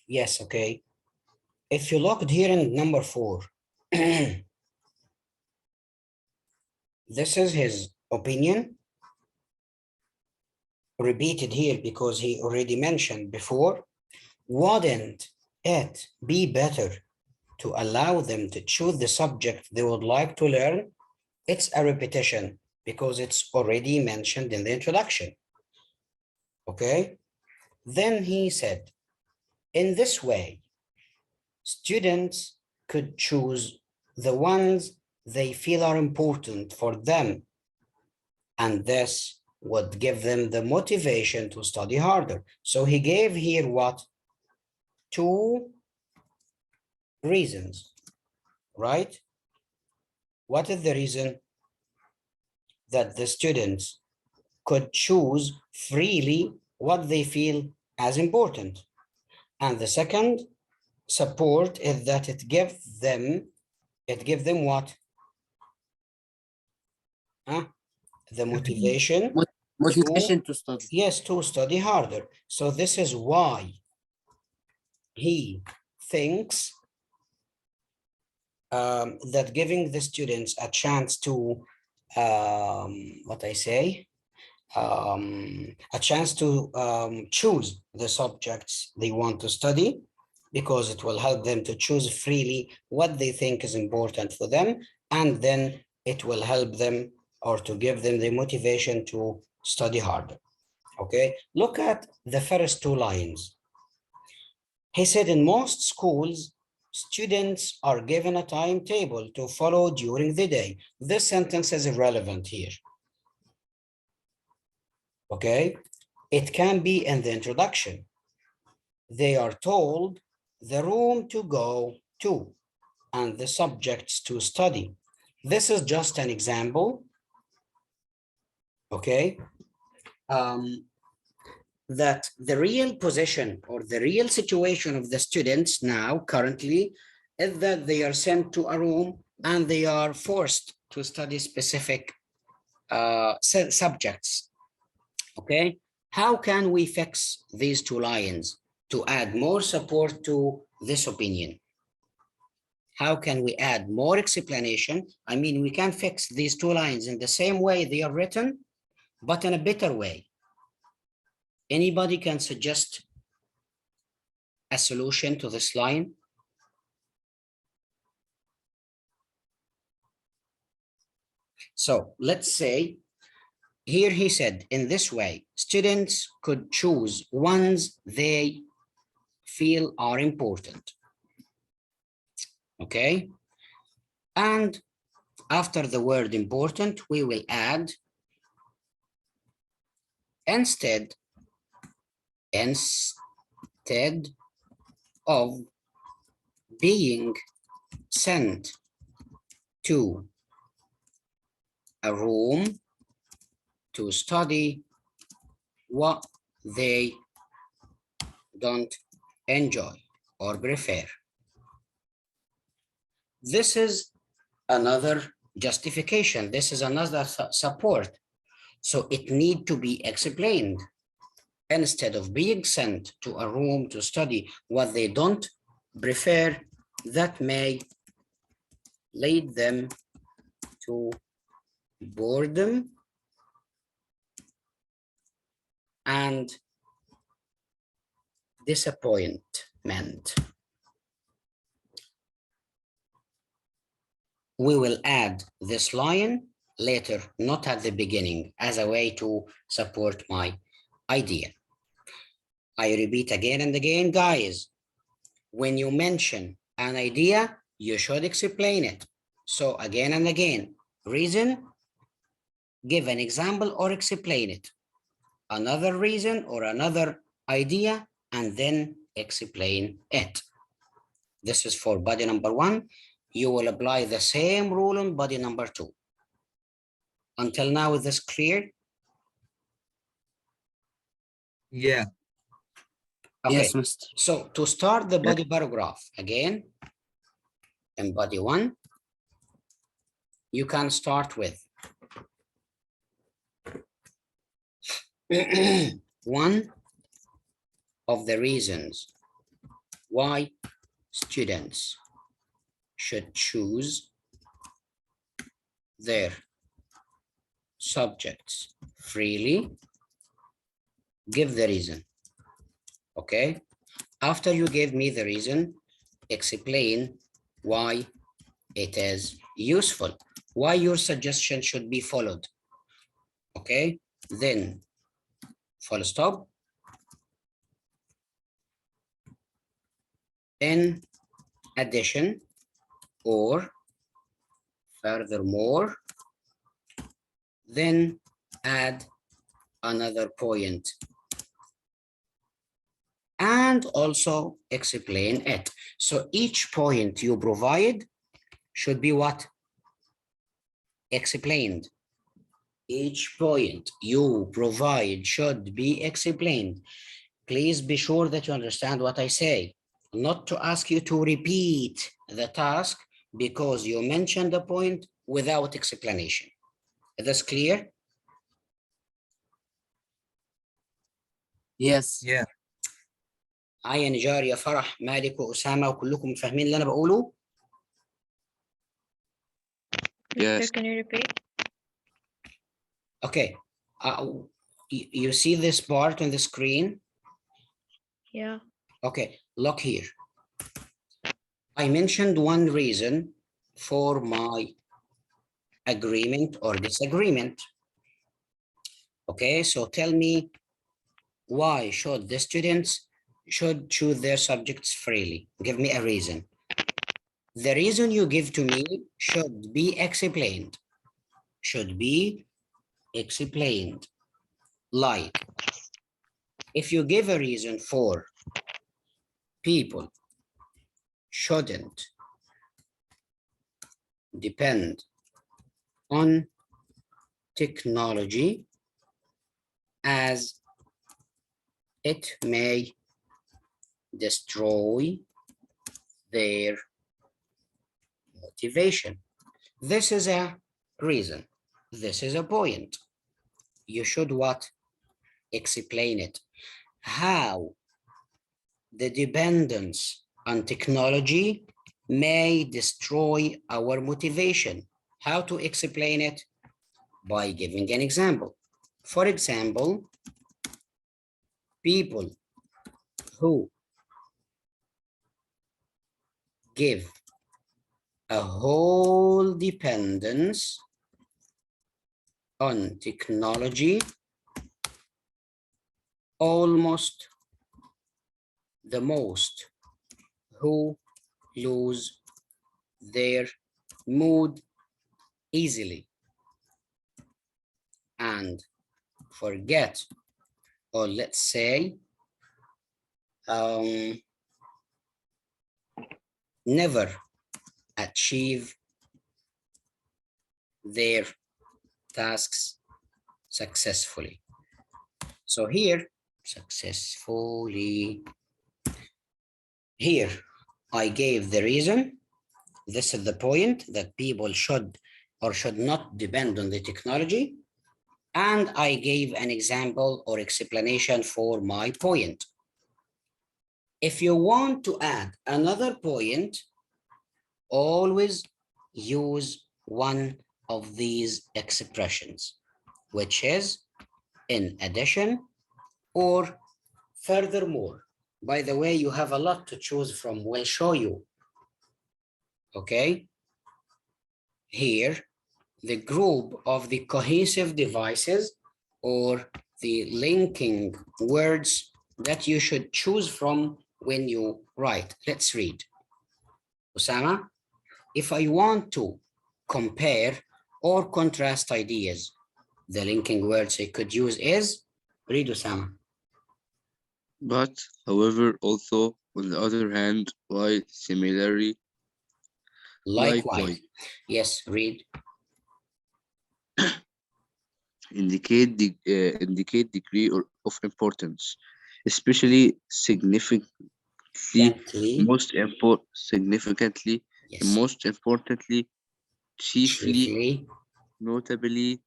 Speaker 1: Yes, okay. If you looked here in number 4, this is his opinion, repeated here because he already mentioned before. Wouldn't it be better to allow them to choose the subject they would like to learn? It's a repetition because it's already mentioned in the introduction. Okay. Then he said, in this way, students could choose the ones they feel are important for them, and this would give them the motivation to study harder. So he gave here what? 2 reasons, right? What is the reason? That the students could choose freely what they feel as important. And the second support is that it gives them what? The motivation.
Speaker 8: Motivation to study.
Speaker 1: Yes, to study harder. So this is why he thinks that giving the students a chance to a chance to choose the subjects they want to study, because it will help them to choose freely what they think is important for them, and then it will help them or to give them the motivation to study harder. Okay, look at the first 2 lines. He said in most schools, students are given a timetable to follow during the day. This sentence is irrelevant here. Okay, it can be in the introduction. They are told the room to go to and the subjects to study. This is just an example. Okay, that the real position or the real situation of the students now currently is that they are sent to a room and they are forced to study specific subjects. Okay, how can we fix these 2 lines to add more support to this opinion? How can we add more explanation? I mean, we can fix these 2 lines in the same way they are written, but in a better way. Anybody can suggest a solution to this line? So let's say here he said, in this way, students could choose ones they feel are important. Okay. And after the word important, we will add instead of being sent to a room to study what they don't enjoy or prefer. This is another justification. This is another support. So it needs to be explained. Instead of being sent to a room to study what they don't prefer, that may lead them to boredom and disappointment. We will add this line later, not at the beginning, as a way to support my idea. I repeat again and again, guys, when you mention an idea, you should explain it. So again and again, reason, give an example or explain it. Another reason or another idea, and then explain it. This is for body number 1. You will apply the same rule on body number 2. Until now, is this clear?
Speaker 2: Yeah.
Speaker 1: Okay.
Speaker 8: Yes, Mr.
Speaker 1: So to start the body paragraph, again, in body 1, you can start with one of the reasons why students should choose their subjects freely. Give the reason. Okay. After you give me the reason, explain why it is useful, why your suggestion should be followed. Okay. Then full stop. In addition or furthermore, then add another point and also explain it. So each point you provide should be what? Explained. Each point you provide should be explained. Please be sure that you understand what I say, not to ask you to repeat the task because you mentioned the point without explanation. Is this clear?
Speaker 8: Yes.
Speaker 2: Yeah.
Speaker 1: يا نجار يا فرح مالك وأسامة وكلكم فاهمين اللي أنا بقوله؟
Speaker 4: Yes.
Speaker 3: Can you repeat?
Speaker 1: Okay. You see this part on the screen?
Speaker 3: Yeah.
Speaker 1: Okay, look here. I mentioned one reason for my agreement or disagreement. Okay, so tell me, why should the students should choose their subjects freely? Give me a reason. The reason you give to me should be explained. Should be explained. Like, if you give a reason for people shouldn't depend on technology as it may destroy their motivation. This is a reason. This is a point. You should what? Explain it. How the dependence on technology may destroy our motivation. How to explain it? By giving an example. For example, people who give a whole dependence on technology, almost the most who lose their mood easily and forget, or let's say never achieve their tasks successfully. So here, successfully, here I gave the reason. This is the point that people should or should not depend on the technology. And I gave an example or explanation for my point. If you want to add another point, always use one of these expressions, which is in addition or furthermore. By the way, you have a lot to choose from. We'll show you. Okay. Here, the group of the cohesive devices or the linking words that you should choose from when you write. Let's read. Osama, if I want to compare or contrast ideas, the linking words I could use is, read Osama.
Speaker 4: But, however, also, on the other hand, while similarly,
Speaker 1: Likewise. Yes, read.
Speaker 4: indicate degree of importance, especially significantly,
Speaker 1: Gently.
Speaker 4: significantly,
Speaker 1: Yes.
Speaker 4: most importantly, chiefly,
Speaker 1: Chiefly.
Speaker 4: notably,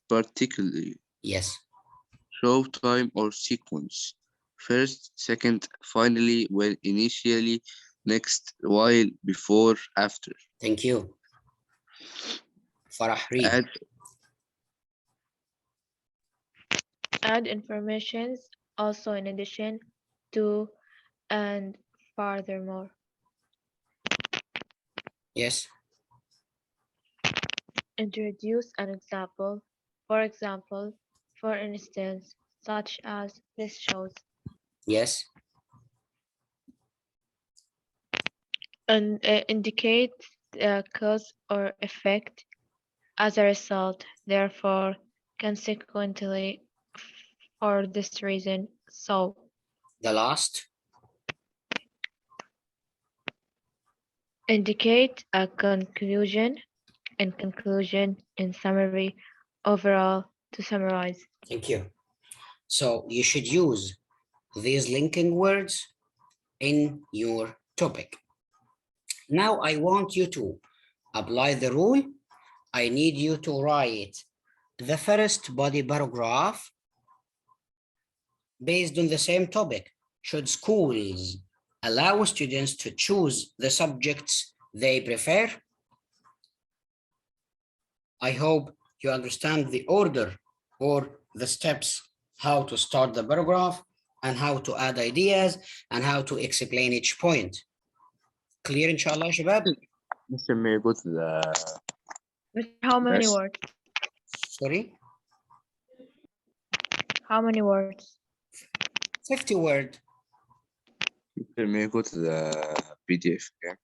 Speaker 4: particularly,
Speaker 1: Yes.
Speaker 4: show time or sequence, first, second, finally, when, initially, next, while, before, after.
Speaker 1: Thank you. Farah, read.
Speaker 3: Add informations also in addition to and furthermore.
Speaker 1: Yes.
Speaker 3: Introduce an example. For example, for instance, such as this shows.
Speaker 1: Yes.
Speaker 3: And indicate cause or effect as a result, therefore, consequently, for this reason, so.
Speaker 1: The last.
Speaker 3: Indicate a conclusion, in conclusion, in summary, overall, to summarize.
Speaker 1: Thank you. So you should use these linking words in your topic. Now I want you to apply the rule. I need you to write the first body paragraph based on the same topic. Should schools allow students to choose the subjects they prefer? I hope you understand the order or the steps, how to start the paragraph and how to add ideas and how to explain each point. Clear, inshallah, shabab?
Speaker 4: Mr. May go to the
Speaker 3: How many
Speaker 4: Yes.
Speaker 3: words?
Speaker 1: Sorry,
Speaker 3: How many words?
Speaker 1: 50 word.
Speaker 4: Mr. May go to the PDF. Yeah.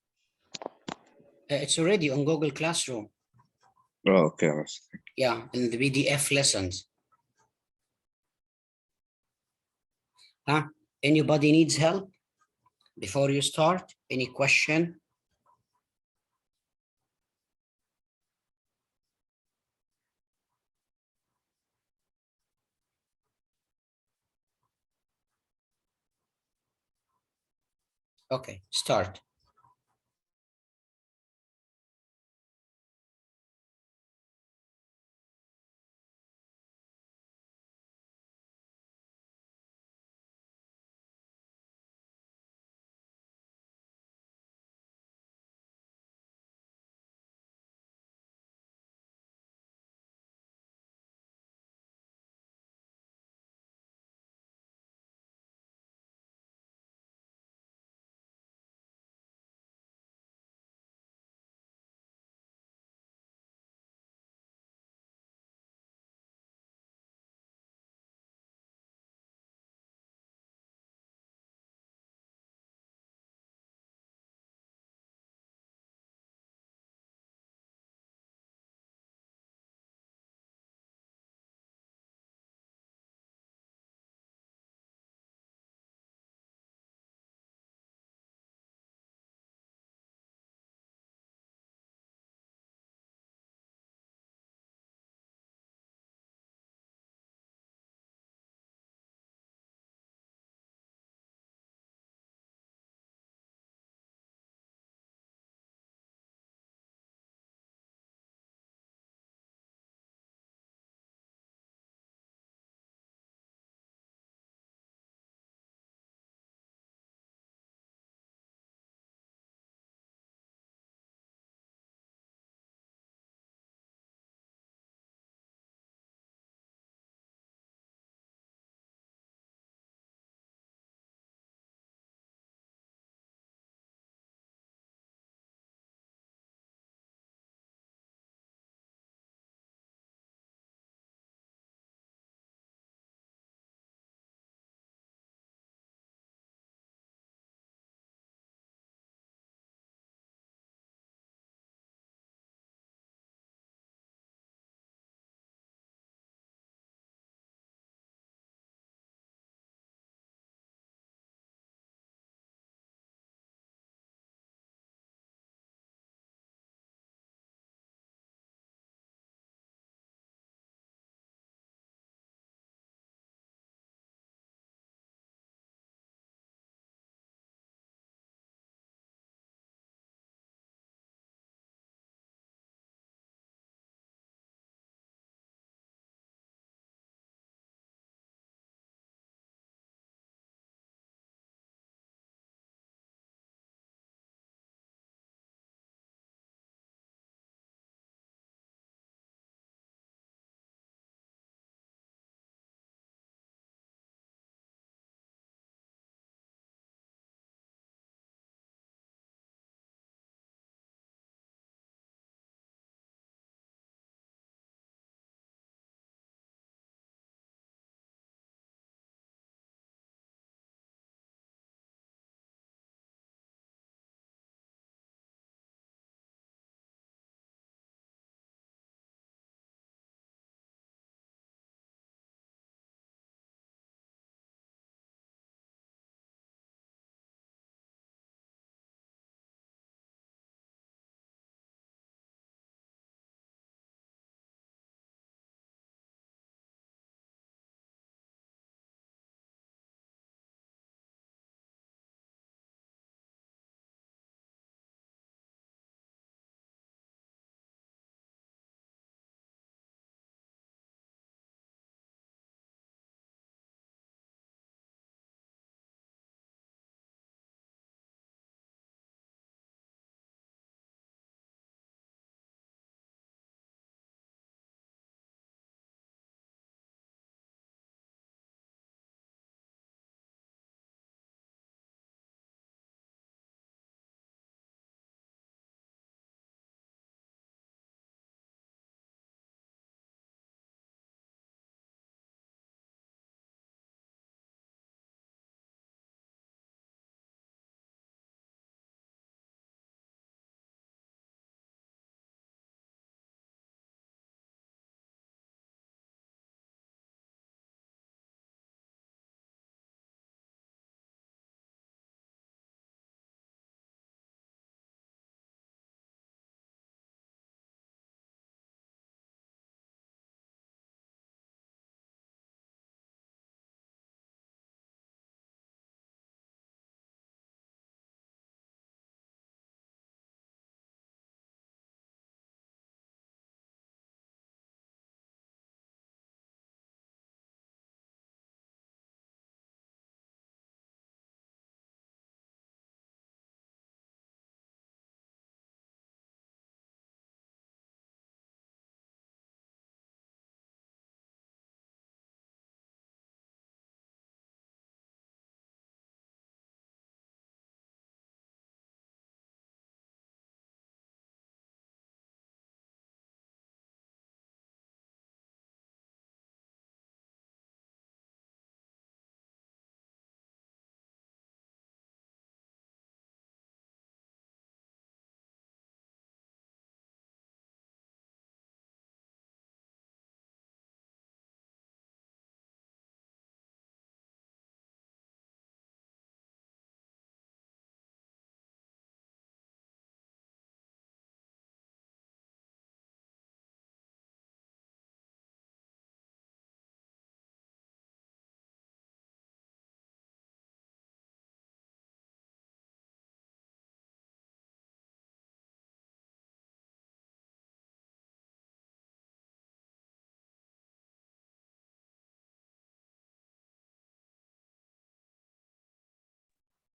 Speaker 1: It's already on Google Classroom.
Speaker 4: Oh, okay.
Speaker 1: Yeah, in the PDF lessons. Huh? Anybody needs help before you start? Any question? Okay, start.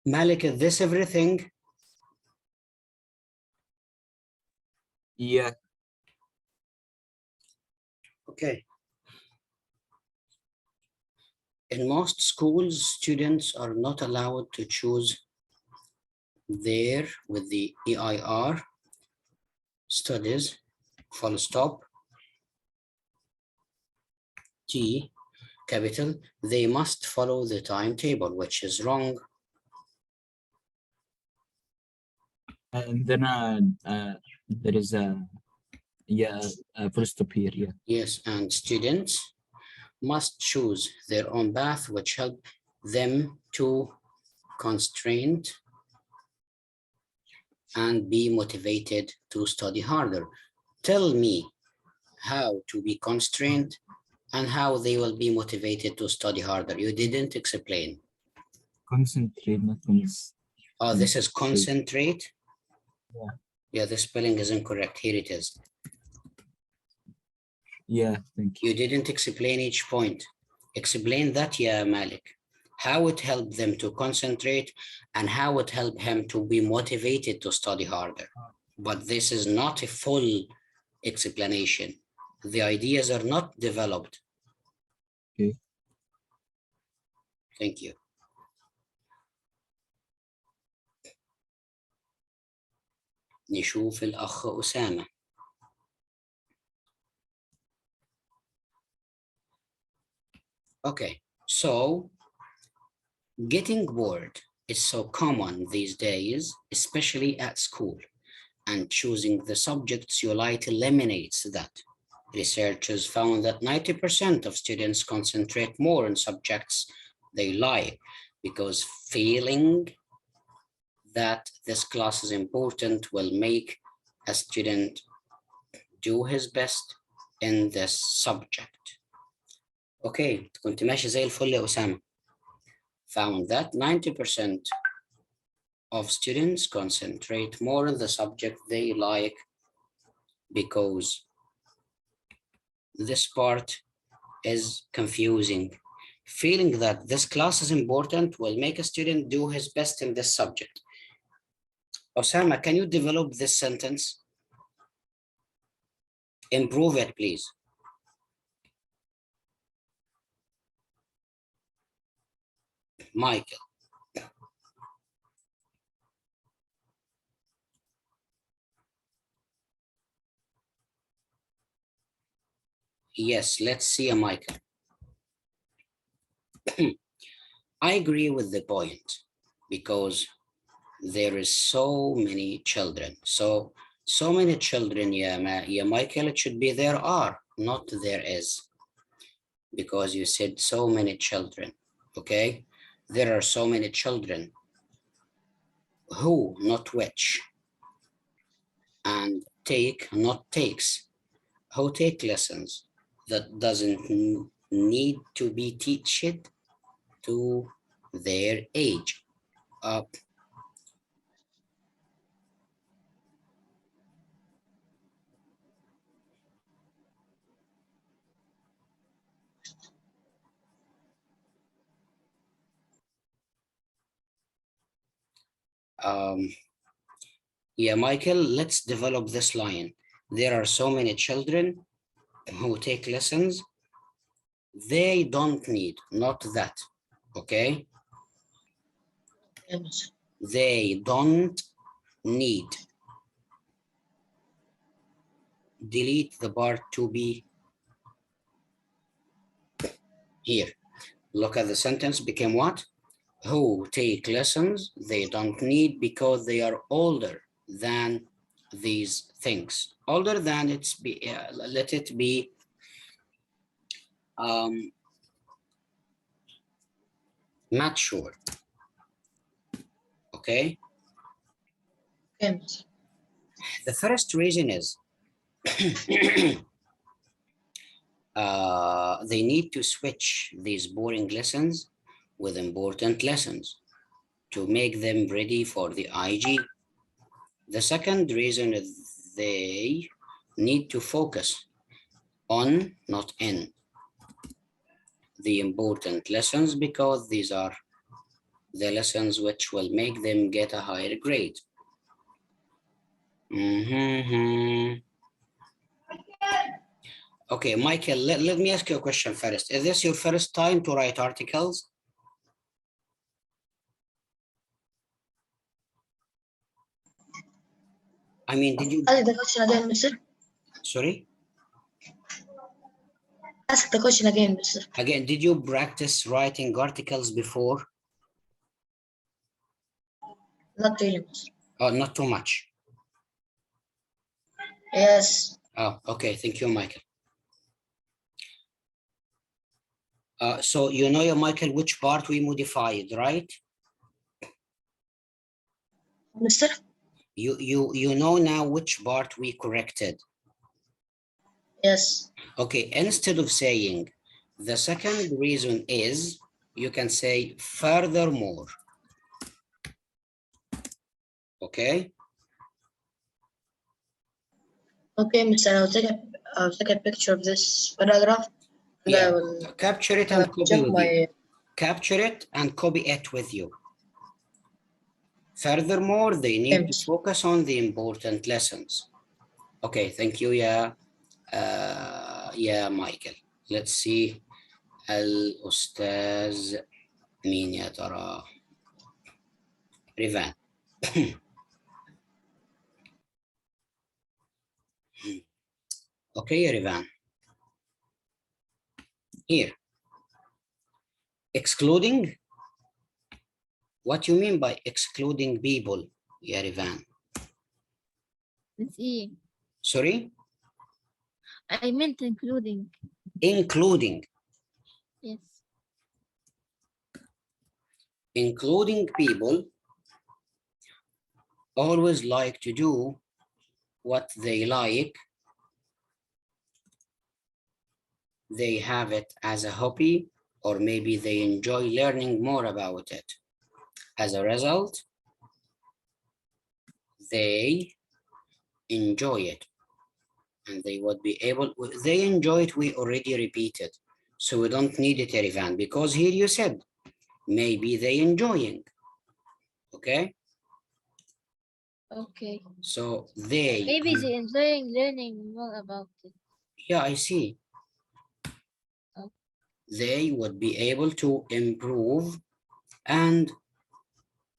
Speaker 1: Malik, is this everything?
Speaker 2: Yeah.
Speaker 1: Okay. In most schools, students are not allowed to choose there with the EIR studies, full stop, T, capital. They must follow the timetable, which is wrong.
Speaker 2: And then there is a full stop here. Yeah.
Speaker 1: Yes, and students must choose their own path, which help them to constrain and be motivated to study harder. Tell me how to be constrained and how they will be motivated to study harder. You didn't explain.
Speaker 2: Concentrate, not cons.
Speaker 1: Oh, this is concentrate.
Speaker 2: Yeah.
Speaker 1: Yeah, the spelling is incorrect. Here it is.
Speaker 2: Yeah, thank you.
Speaker 1: You didn't explain each point. Explain that, yeah, Malik. How it helped them to concentrate and how it helped him to be motivated to study harder. But this is not a full explanation. The ideas are not developed.
Speaker 2: Okay.
Speaker 1: Thank you. نشوف الأخ أسامة. Okay, so getting bored is so common these days, especially at school, and choosing the subjects you like eliminates that. Researchers found that 90% of students concentrate more on subjects they like because feeling that this class is important will make a student do his best in this subject. Okay, كنت ماشي زي الفل يا أسامة. Found that 90% of students concentrate more on the subject they like because this part is confusing. Feeling that this class is important will make a student do his best in this subject. Osama, can you develop this sentence? Improve it, please. Michael. Yes, let's see a Michael. I agree with the point because there is so many children. So many children, yeah, Michael, it should be there are, not there is. Because you said so many children, okay? There are so many children. Who, not which. And take, not takes. Who take lessons. That doesn't need to be taught to their age. Yeah, Michael, let's develop this line. There are so many children who take lessons. They don't need, not that, okay?
Speaker 7: Yes.
Speaker 1: They don't need. Delete the part to be here. Look at the sentence became what? Who take lessons they don't need because they are older than these things. Older than it's be, let it be mature. Okay.
Speaker 7: Yes.
Speaker 1: The first reason is they need to switch these boring lessons with important lessons to make them ready for the IG. The second reason is they need to focus on, not in, the important lessons because these are the lessons which will make them get a higher grade. Okay, Michael, let me ask you a question first. Is this your first time to write articles? I mean, did you?
Speaker 7: Ask the question again, mister.
Speaker 1: Sorry?
Speaker 7: Ask the question again, mister.
Speaker 1: Again, did you practice writing articles before?
Speaker 7: Not really, mister.
Speaker 1: Oh, not too much.
Speaker 7: Yes.
Speaker 1: Oh, okay. Thank you, Michael. So you know, Michael, which part we modified, right?
Speaker 7: Mister?
Speaker 1: You know now which part we corrected.
Speaker 7: Yes.
Speaker 1: Okay, instead of saying the second reason is, you can say furthermore. Okay.
Speaker 7: Okay, mister. I'll take a picture of this paragraph and I
Speaker 1: Yeah,
Speaker 7: will
Speaker 1: capture it and copy
Speaker 7: check
Speaker 1: with you.
Speaker 7: my.
Speaker 1: Capture it and copy it with you. Furthermore, they need to focus on the important lessons. Okay, thank you, yeah, Michael. Let's see. الأستاذ مين يا ترى؟ ريفان. Okay, Rivan. Here. Excluding? What you mean by excluding people, yeah, Rivan?
Speaker 6: It's E.
Speaker 1: Sorry?
Speaker 6: I meant including.
Speaker 1: Including.
Speaker 6: Yes.
Speaker 1: Including people always like to do what they like. They have it as a hobby, or maybe they enjoy learning more about it. As a result, they enjoy it. And they would be able, they enjoy it, we already repeated. So we don't need it, Erivan, because here you said, maybe they enjoying. Okay?
Speaker 6: Okay.
Speaker 1: So they.
Speaker 6: Maybe they enjoying learning more about it.
Speaker 1: Yeah, I see.
Speaker 6: Okay.
Speaker 1: They would be able to improve and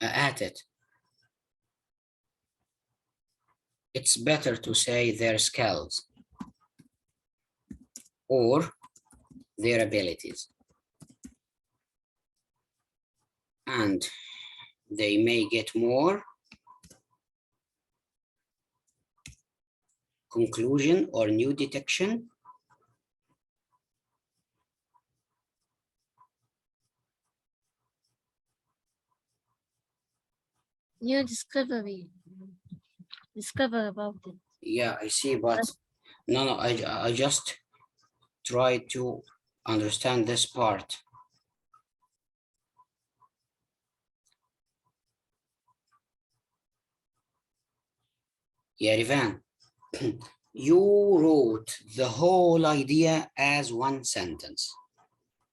Speaker 1: at it. It's better to say their skills or their abilities. And they may get more conclusion or new detection.
Speaker 6: New discovery. Discover about it.
Speaker 1: Yeah, I see, but no, I just try to understand this part. Yeah, Rivan, you wrote the whole idea as one sentence.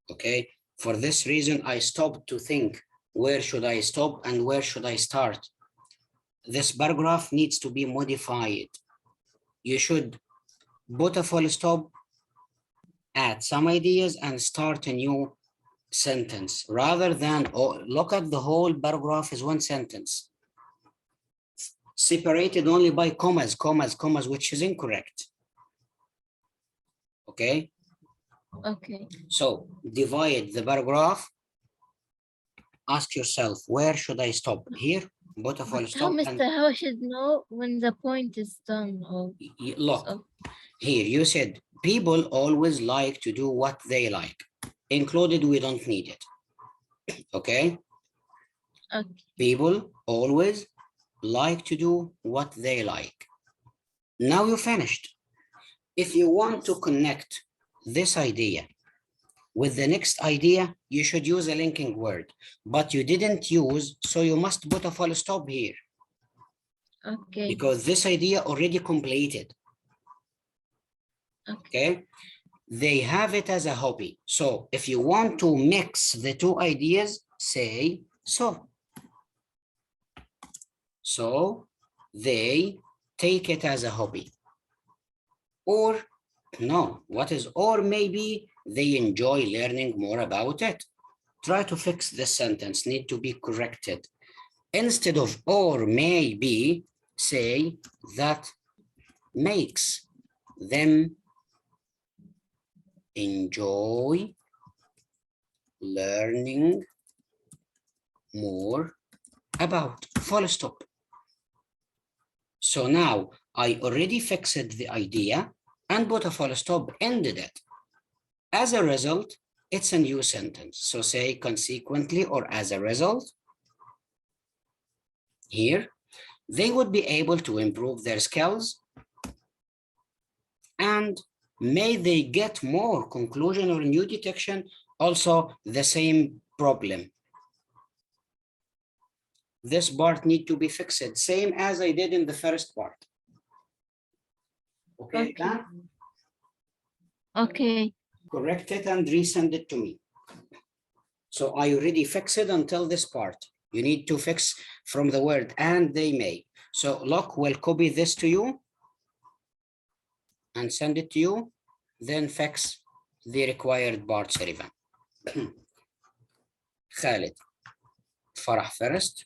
Speaker 1: Okay, for this reason, I stopped to think, where should I stop and where should I start? This paragraph needs to be modified. You should put a full stop, add some ideas, and start a new sentence rather than look at the whole paragraph as one sentence, separated only by commas, which is incorrect. Okay.
Speaker 6: Okay.
Speaker 1: So divide the paragraph. Ask yourself, where should I stop? Here, put a full stop.
Speaker 6: How should know when the point is done? Or
Speaker 1: look,
Speaker 6: so.
Speaker 1: Here you said people always like to do what they like. Included, we don't need it. Okay.
Speaker 6: Okay.
Speaker 1: People always like to do what they like. Now you finished. If you want to connect this idea with the next idea, you should use a linking word, but you didn't use, so you must put a full stop here.
Speaker 6: Okay.
Speaker 1: Because this idea already completed. Okay. They have it as a hobby. So if you want to mix the two ideas, say So they take it as a hobby. Or no, what is or maybe they enjoy learning more about it. Try to fix this sentence, need to be corrected. Instead of or maybe, say that makes them enjoy learning more about, full stop. So now I already fixed the idea and put a full stop, ended it. As a result, it's a new sentence. So say consequently or as a result. Here, they would be able to improve their skills and may they get more conclusion or new detection, also the same problem. This part need to be fixed, same as I did in the first part. Okay,
Speaker 6: Okay. Okay.
Speaker 1: correct it and resend it to me. So I already fixed it until this part. You need to fix from the word and they may. So look, we'll copy this to you and send it to you, then fix the required parts, Rivan. Khalid, Farah first.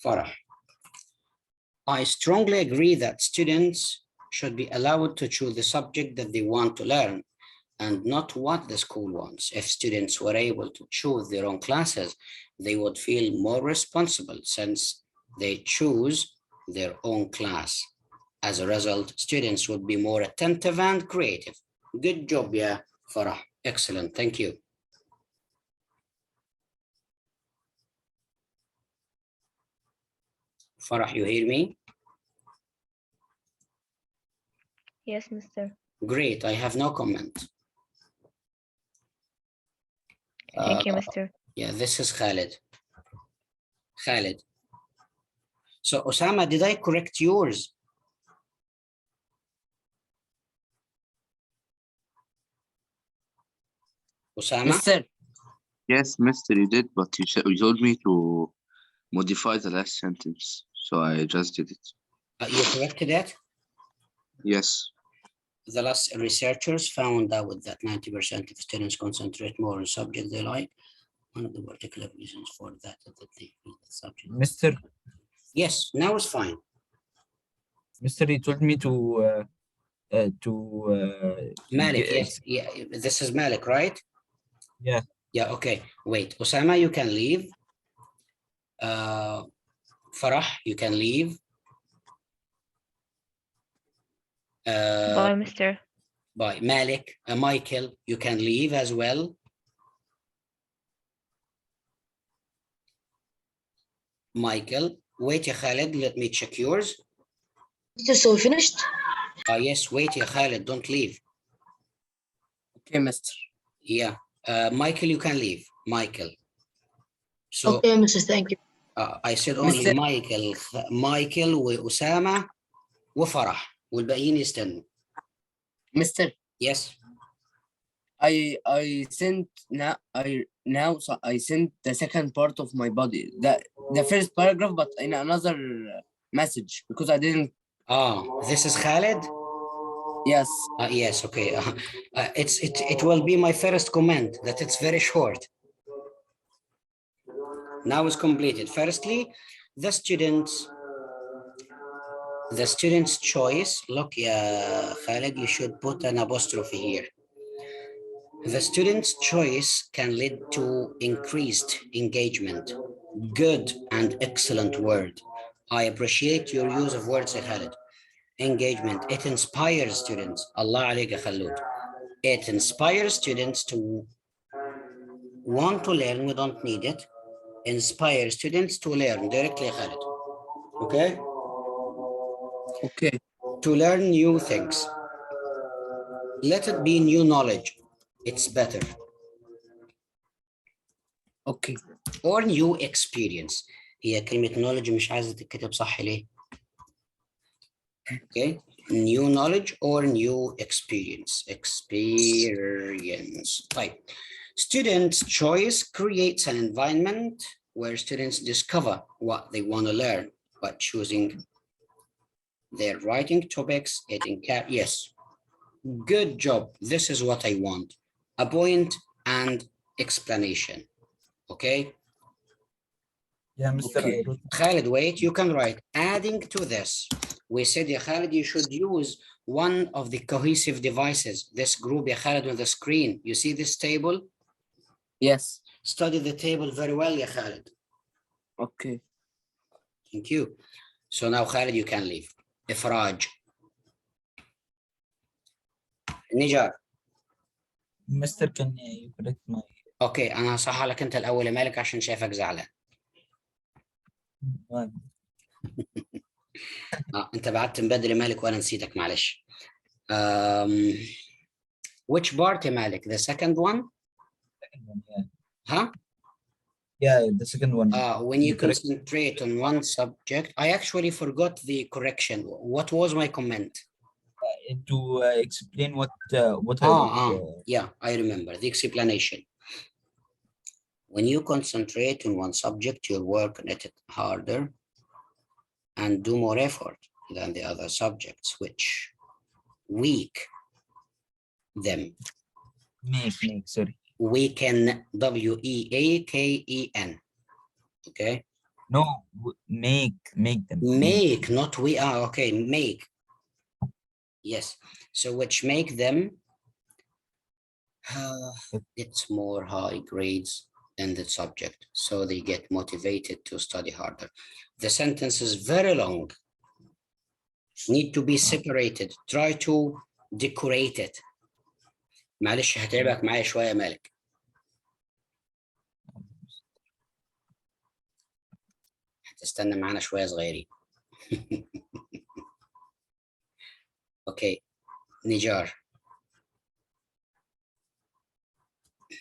Speaker 1: Farah. I strongly agree that students should be allowed to choose the subject that they want to learn and not what the school wants. If students were able to choose their own classes, they would feel more responsible since they choose their own class. As a result, students would be more attentive and creative. Good job, yeah, Farah. Excellent, thank you. Farah, you hear me?
Speaker 3: Yes, Mr.
Speaker 1: Great, I have no comment.
Speaker 3: Thank you, Mr.
Speaker 1: Yeah, this is Khalid. Khalid. So Osama, did I correct yours? Osama?
Speaker 8: Mister,
Speaker 4: Yes, Mister, you did, but you told me to modify the last sentence, so I just did it.
Speaker 1: You corrected it?
Speaker 4: Yes.
Speaker 1: The last researchers found out that 90% of students concentrate more on subjects they like. One of the particular reasons for that is that they feel the subject.
Speaker 2: Mr.
Speaker 1: Yes, now it's fine.
Speaker 2: Mr. You told me to
Speaker 1: Malik, yes, yeah, this is Malik, right?
Speaker 2: Yeah.
Speaker 1: Yeah, okay. Wait, Osama, you can leave. Farah, you can leave.
Speaker 3: Bye, Mr.
Speaker 1: By Malik, Michael, you can leave as well. Michael, wait, ya Khalid, let me check yours.
Speaker 7: So we finished?
Speaker 1: Yes, wait, ya Khalid, don't leave.
Speaker 8: okay, Mister.
Speaker 1: Yeah, Michael, you can leave. Michael. So
Speaker 7: Okay, Mrs. Thank you.
Speaker 1: I said only
Speaker 8: Mr.
Speaker 1: Michael وأسامة وفرح والباقيين يستنوا.
Speaker 8: Mister,
Speaker 1: Yes.
Speaker 8: I sent so I sent the second part of my body. The first paragraph, but in another message because I didn't.
Speaker 1: This is Khalid.
Speaker 8: Yes.
Speaker 1: Yes. Okay. It will be my first comment that it's very short. Now it's completed. Firstly, the student's choice. Look, yeah, Khalid, you should put an apostrophe here. The student's choice can lead to increased engagement. Good and excellent word. I appreciate your use of words, Khalid. Engagement. It inspires students. Allah alayka Khalud. It inspires students to want to learn. We don't need it. Inspire students to learn directly, Khalid. Okay?
Speaker 8: Okay.
Speaker 1: To learn new things. Let it be new knowledge. It's better.
Speaker 8: Okay.
Speaker 1: Or new experience. هي كلمة knowledge مش عايزة تتكتب صح ليه؟ Okay, new knowledge or new experience. Right. Students' choice creates an environment where students discover what they want to learn by choosing their writing topics. Yes, good job. This is what I want. A point and explanation. Okay.
Speaker 2: Yeah, Mr.
Speaker 8: Okay.
Speaker 2: I wrote.
Speaker 1: Khalid, wait, you can write. Adding to this, we said, ya Khalid, you should use one of the cohesive devices. This group, ya Khalid, on the screen. You see this table?
Speaker 8: Yes.
Speaker 1: Study the table very well, ya Khalid.
Speaker 8: Okay.
Speaker 1: Thank you. So now, Khalid, you can leave. Ifraj. Nijar.
Speaker 2: Mr. can you correct my
Speaker 1: اوكي انا هصحح لك انت الاول يا مالك عشان شايفك زعلان.
Speaker 2: one?
Speaker 1: انت بعت من بدري مالك وانا نسيتك معلش. Which part يا مالك? The second one?
Speaker 2: Second one, yeah.
Speaker 1: Huh?
Speaker 2: Yeah, the second one.
Speaker 1: When you
Speaker 2: correct
Speaker 1: concentrate on one subject, I actually forgot the correction. What was my comment?
Speaker 2: to explain what I
Speaker 1: Yeah, I remember the explanation. When you concentrate on one subject, you'll work on it harder and do more effort than the other subjects, which weak them.
Speaker 2: make sorry.
Speaker 1: Weaken, W-E-A-K-E-N. Okay.
Speaker 2: No, make them.
Speaker 1: Make, not we are. Okay, make. Yes. So which make them it's more high grades in the subject. So they get motivated to study harder. The sentence is very long. Need to be separated. Try to decorate it. معلش هتعبك معايا شوية يا مالك. هتستنى معانا شوية صغيرين. Okay. Nijar.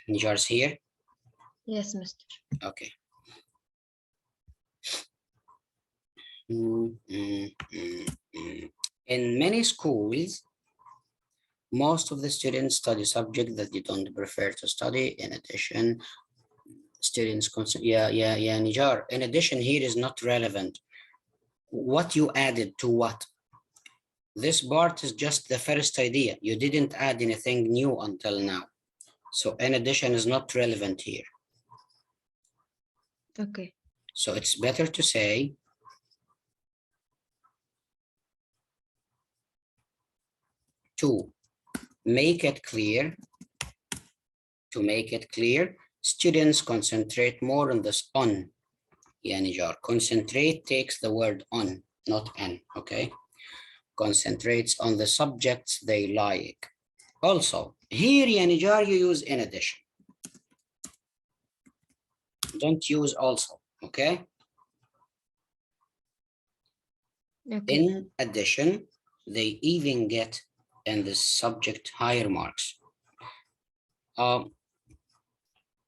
Speaker 1: Nijar's here?
Speaker 5: Yes, Mr.
Speaker 1: Okay. In many schools, most of the students study subjects that they don't prefer to study. In addition, students Nijar. In addition, here is not relevant. What you added to what? This part is just the first idea. You didn't add anything new until now. So in addition is not relevant here.
Speaker 5: Okay.
Speaker 1: So it's better to say to make it clear, students concentrate more on this on. Nijar. Concentrate takes the word on, not n, okay? Concentrates on the subjects they like. Also, here, Nijar, you use in addition. Don't use also, okay?
Speaker 5: Okay.
Speaker 1: In addition, they even get in the subject higher marks.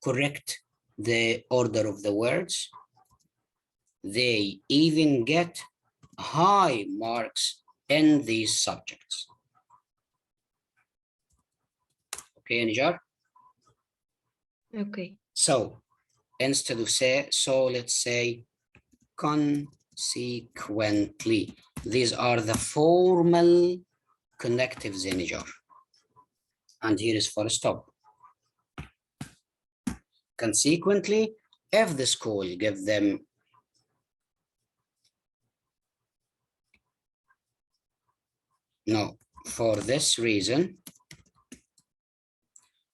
Speaker 1: Correct the order of the words. They even get high marks in these subjects. Okay, Nijar?
Speaker 5: Okay.
Speaker 1: So instead of say, so let's say consequently. These are the formal connectives in Nijar. And here is full stop. Consequently, if the school give them for this reason,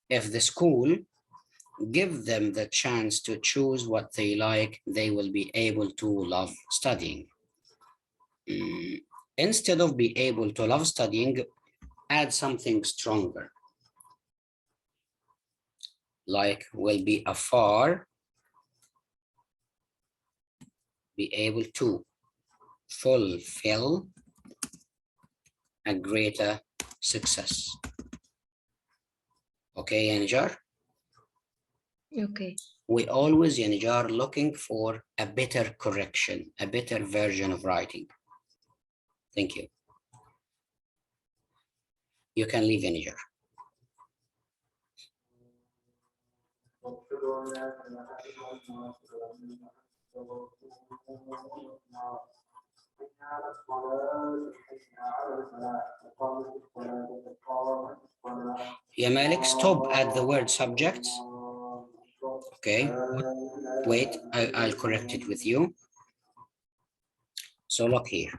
Speaker 1: if the school give them the chance to choose what they like, they will be able to love studying. Instead of be able to love studying, add something stronger. Like will be afar, be able to fulfill a greater success. Okay, Nijar?
Speaker 5: Okay.
Speaker 1: We always, Nijar, looking for a better correction, a better version of writing. Thank you. You can leave integer. Yeah, Malik, stop at the word subject. Okay, wait, I'll correct it with you. So look here.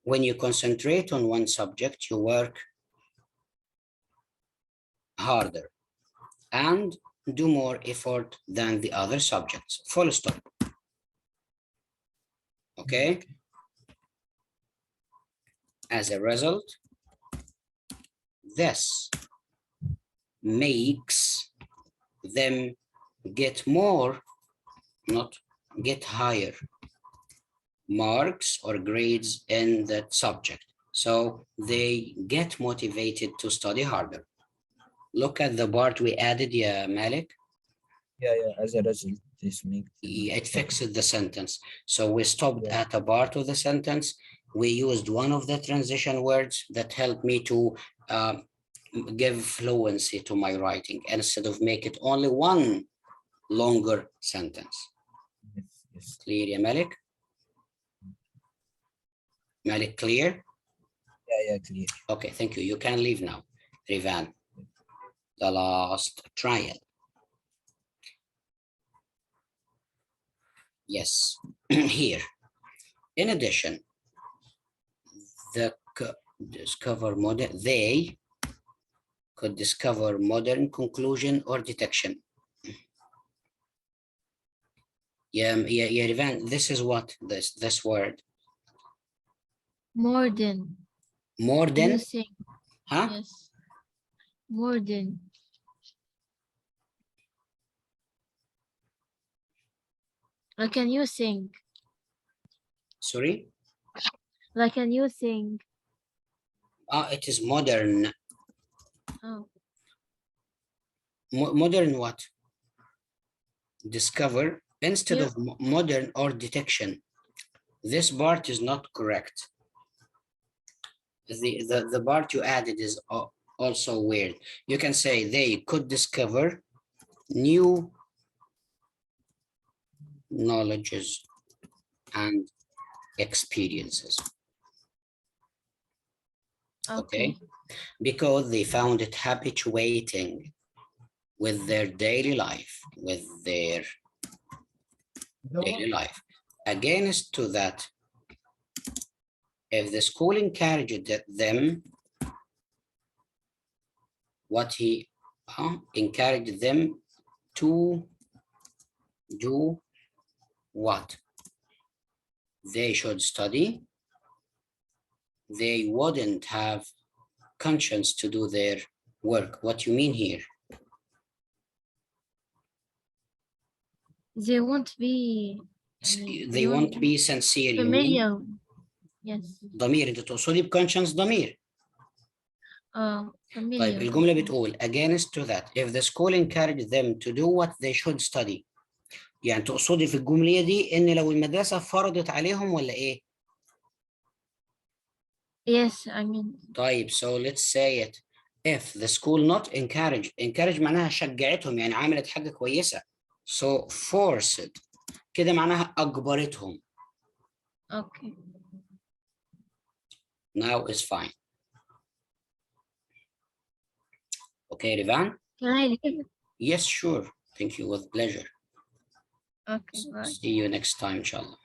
Speaker 1: When you concentrate on one subject, you work harder and do more effort than the other subjects. Full stop. Okay. As a result, this makes them get more, not get higher marks or grades in that subject. So they get motivated to study harder. Look at the part we added, yeah, Malik.
Speaker 2: Yeah, as a result, this makes
Speaker 1: It fixes the sentence. So we stopped at a part of the sentence. We used one of the transition words that helped me to give fluency to my writing instead of make it only one longer sentence.
Speaker 2: Yes.
Speaker 1: Clear, ya Malik? Malik, clear?
Speaker 2: Yeah, clear.
Speaker 1: Okay, thank you. You can leave now. Rivan, the last trial. Yes, here. In addition, they could discover modern conclusion or detection. Yeah, Rivan, this is what this word.
Speaker 6: More than.
Speaker 1: More than,
Speaker 6: Using.
Speaker 1: huh?
Speaker 6: Yes. More than. Like a new thing.
Speaker 1: Sorry?
Speaker 6: Like a new thing.
Speaker 1: It is modern.
Speaker 6: Oh.
Speaker 1: Modern what? Discover instead
Speaker 6: Yeah.
Speaker 1: of modern or detection. This part is not correct. The part you added is also weird. You can say they could discover new knowledges and experiences. Okay. Because they found it habituating with their daily life, Against to that, if the school encouraged them, encouraged them to do what? They should study. They wouldn't have conscience to do their work. What you mean here?
Speaker 6: They won't be.
Speaker 1: They won't be sincere. You mean?
Speaker 6: Familiar. Yes.
Speaker 1: ضمير، انت تقصدي بكونشنس ضمير.
Speaker 6: familiar.
Speaker 1: طيب الجملة بتقول against to that if the school encouraged them to do what they should study. يعني تقصدي في الجملة دي ان لو المدرسة فرضت عليهم ولا ايه؟
Speaker 6: Yes, I mean.
Speaker 1: طيب so let's say it. If the school not encourage معناها شجعتهم، يعني عملت حاجة كويسة. So forced كده معناها أجبرتهم.
Speaker 6: Okay.
Speaker 1: Now is fine. Okay, Rivan?
Speaker 6: Can I leave?
Speaker 1: Yes, sure. Thank you, with pleasure.
Speaker 6: Okay, bye.
Speaker 1: See you next time, inshallah.